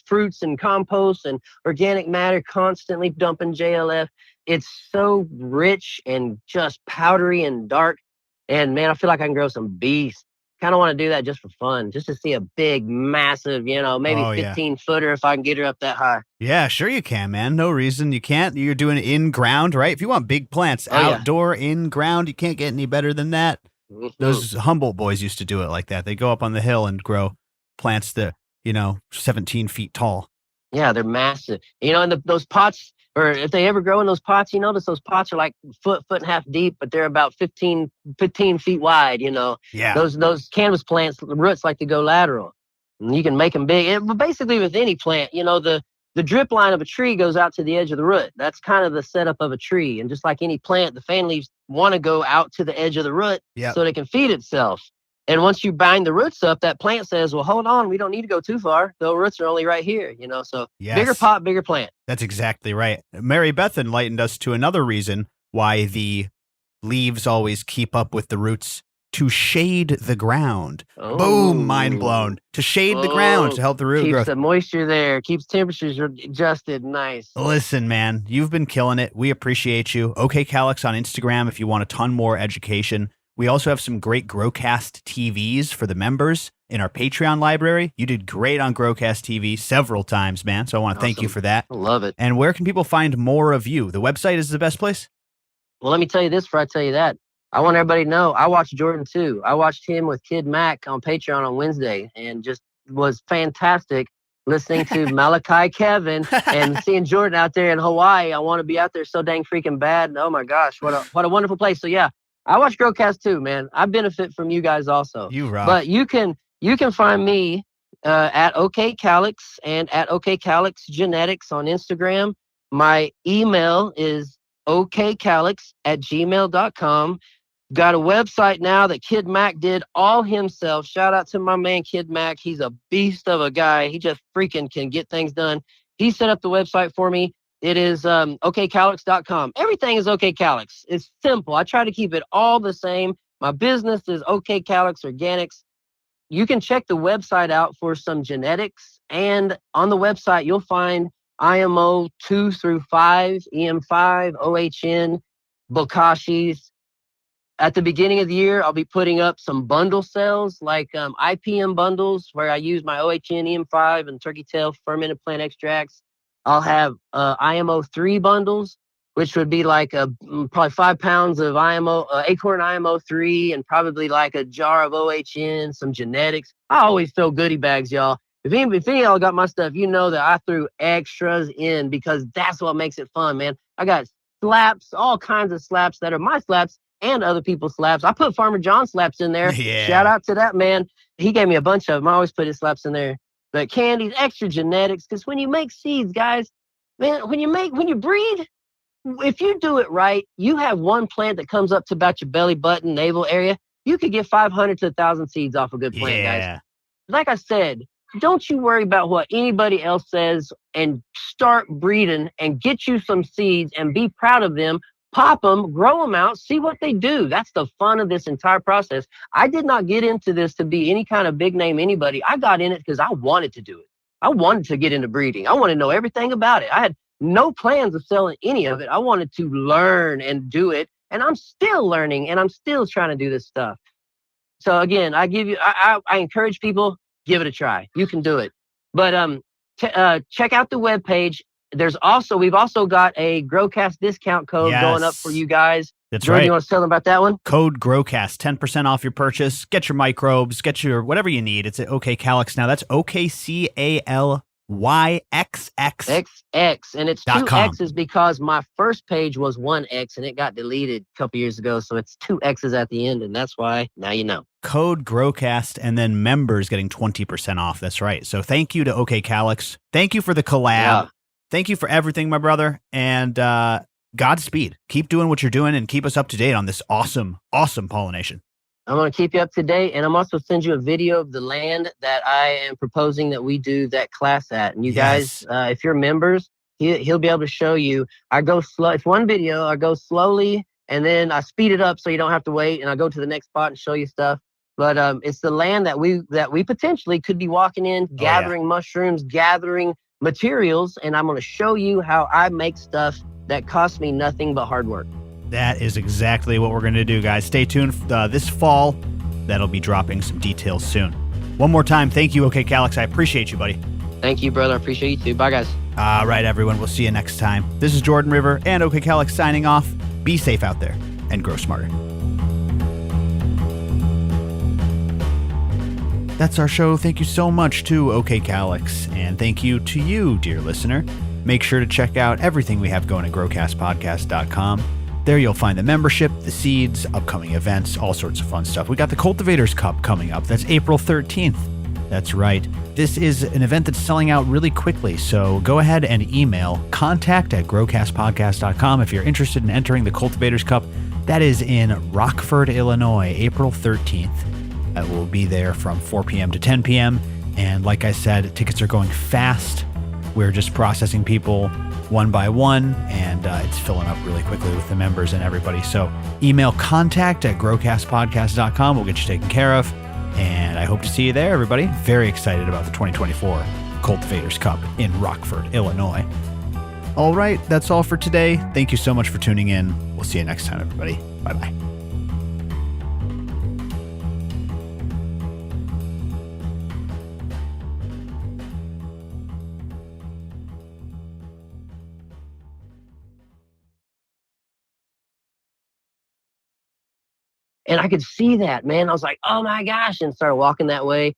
fruits and compost and organic matter, constantly dumping JLF. It's so rich and just powdery and dark. And man, I feel like I can grow some beasts. Kind of want to do that just for fun, just to see a big, massive, maybe 15-footer if I can get her up that high.
Yeah, sure you can, man. No reason you can't. You're doing it in ground, right? If you want big plants, outdoor, in ground, you can't get any better than that. Mm-hmm. Those Humboldt boys used to do it like that. They go up on the hill and grow plants that, 17 feet tall.
Yeah, they're massive. And those pots, or if they ever grow in those pots, you notice those pots are like foot and a half deep, but they're about 15 feet wide,
Yeah.
Those canvas plants, the roots like to go lateral. And you can make them big. But basically with any plant, the drip line of a tree goes out to the edge of the root. That's kind of the setup of a tree. And just like any plant, the fan leaves want to go out to the edge of the root so they can feed itself. And once you bind the roots up, that plant says, well, hold on, we don't need to go too far. The roots are only right here, so bigger pot, bigger plant.
That's exactly right. Mary Beth enlightened us to another reason why the leaves always keep up with the roots: to shade the ground. Oh. Boom, mind blown. To shade the ground to help the root growth.
Keeps the moisture there, keeps temperatures adjusted. Nice.
Listen, man, you've been killing it. We appreciate you. OKCalyxx on Instagram if you want a ton more education. We also have some great Growcast TVs for the members in our Patreon library. You did great on Growcast TV several times, man. So I want to thank you for that.
I love it.
And where can people find more of you? The website is the best place?
Well, let me tell you this before I tell you that. I want everybody to know I watched Jordan too. I watched him with Kid Mac on Patreon on Wednesday and just was fantastic listening to Malachi Kevin and seeing Jordan out there in Hawaii. I want to be out there so dang freaking bad. Oh my gosh, what a wonderful place. So yeah. I watch Growcast too, man. I benefit from you guys also.
You rock.
But you can find me at OKCalyxx and at OKCalyxx Genetics on Instagram. My email is okcalyx@gmail.com. Got a website now that Kid Mac did all himself. Shout out to my man Kid Mac. He's a beast of a guy. He just freaking can get things done. He set up the website for me. It is OKCalyxx.com. Everything is OKCalyxx. It's simple. I try to keep it all the same. My business is OKCalyxx Organics. You can check the website out for some genetics. And on the website, you'll find IMO 2 through 5, EM5, OHN, Bokashis. At the beginning of the year, I'll be putting up some bundle sales like IPM bundles where I use my OHN, EM5, and turkey tail fermented plant extracts. I'll have IMO 3 bundles which would be like probably 5 pounds of IMO, Acorn IMO3, and probably like a jar of OHN, some genetics. I always throw goodie bags, y'all. If any of y'all got my stuff, you know that I threw extras in because that's what makes it fun, man. I got slaps, all kinds of slaps that are my slaps and other people's slaps. I put Farmer John slaps in there.
Yeah.
Shout out to that man. He gave me a bunch of them. I always put his slaps in there. But candies, extra genetics, because when you make seeds, guys, man, when you breed, if you do it right, you have one plant that comes up to about your belly button, navel area. You could get 500 to 1,000 seeds off a good plant, guys. Like I said, don't you worry about what anybody else says and start breeding and get you some seeds and be proud of them. Pop them, grow them out, see what they do. That's the fun of this entire process. I did not get into this to be any kind of big name anybody. I got in it because I wanted to do it. I wanted to get into breeding. I wanted to know everything about it. I had no plans of selling any of it. I wanted to learn and do it. And I'm still learning and I'm still trying to do this stuff. So again, I encourage people, give it a try. You can do it. But check out the webpage. We've also got a GrowCast discount code going up for you guys.
That's
Jordan,
right.
you want to tell them about that one?
Code GrowCast, 10% off your purchase. Get your microbes, get your whatever you need. It's at OKCalyxx now. That's OKCalyxx.
XX, and it's two X's because my first page was one X and it got deleted a couple years ago, so it's two X's at the end, and that's why now you know.
Code GrowCast, and then members getting 20% off. That's right. So thank you to OKCalyxx. Thank you for the collab. Yeah. Thank you for everything, my brother, and Godspeed. Keep doing what you're doing and keep us up to date on this awesome pollination.
I'm going to keep you up to date, and I'm also send you a video of the land that I am proposing that we do that class at. And you guys, if you're members, he'll be able to show you. I go slow. It's one video. I go slowly, and then I speed it up so you don't have to wait, and I go to the next spot and show you stuff. But it's the land that we potentially could be walking in, gathering mushrooms, gathering materials, and I'm going to show you how I make stuff that costs me nothing but hard work.
That is exactly what we're going to do, guys. Stay tuned this fall. That'll be dropping some details soon. One more time, thank you, OKCalyxx. I appreciate you, buddy.
Thank you, brother. I appreciate you too. Bye, guys.
All right, everyone. We'll see you next time. This is Jordan River and OKCalyxx signing off. Be safe out there and grow smarter. That's our show. Thank you so much to OKCalyxx, and thank you to you, dear listener. Make sure to check out everything we have going at growcastpodcast.com. There you'll find the membership, the seeds, upcoming events, all sorts of fun stuff. We got the Cultivators Cup coming up. That's April 13th. That's right. This is an event that's selling out really quickly, so go ahead and email contact@growcastpodcast.com if you're interested in entering the Cultivators Cup. That is in Rockford, Illinois, April 13th. I will be there from 4 p.m. to 10 p.m. And like I said, tickets are going fast. We're just processing people one by one, and it's filling up really quickly with the members and everybody. So email contact@growcastpodcast.com. We'll get you taken care of. And I hope to see you there, everybody. Very excited about the 2024 Cultivators Cup in Rockford, Illinois. All right, that's all for today. Thank you so much for tuning in. We'll see you next time, everybody. Bye-bye.
And I could see that, man. I was like, oh my gosh, and started walking that way.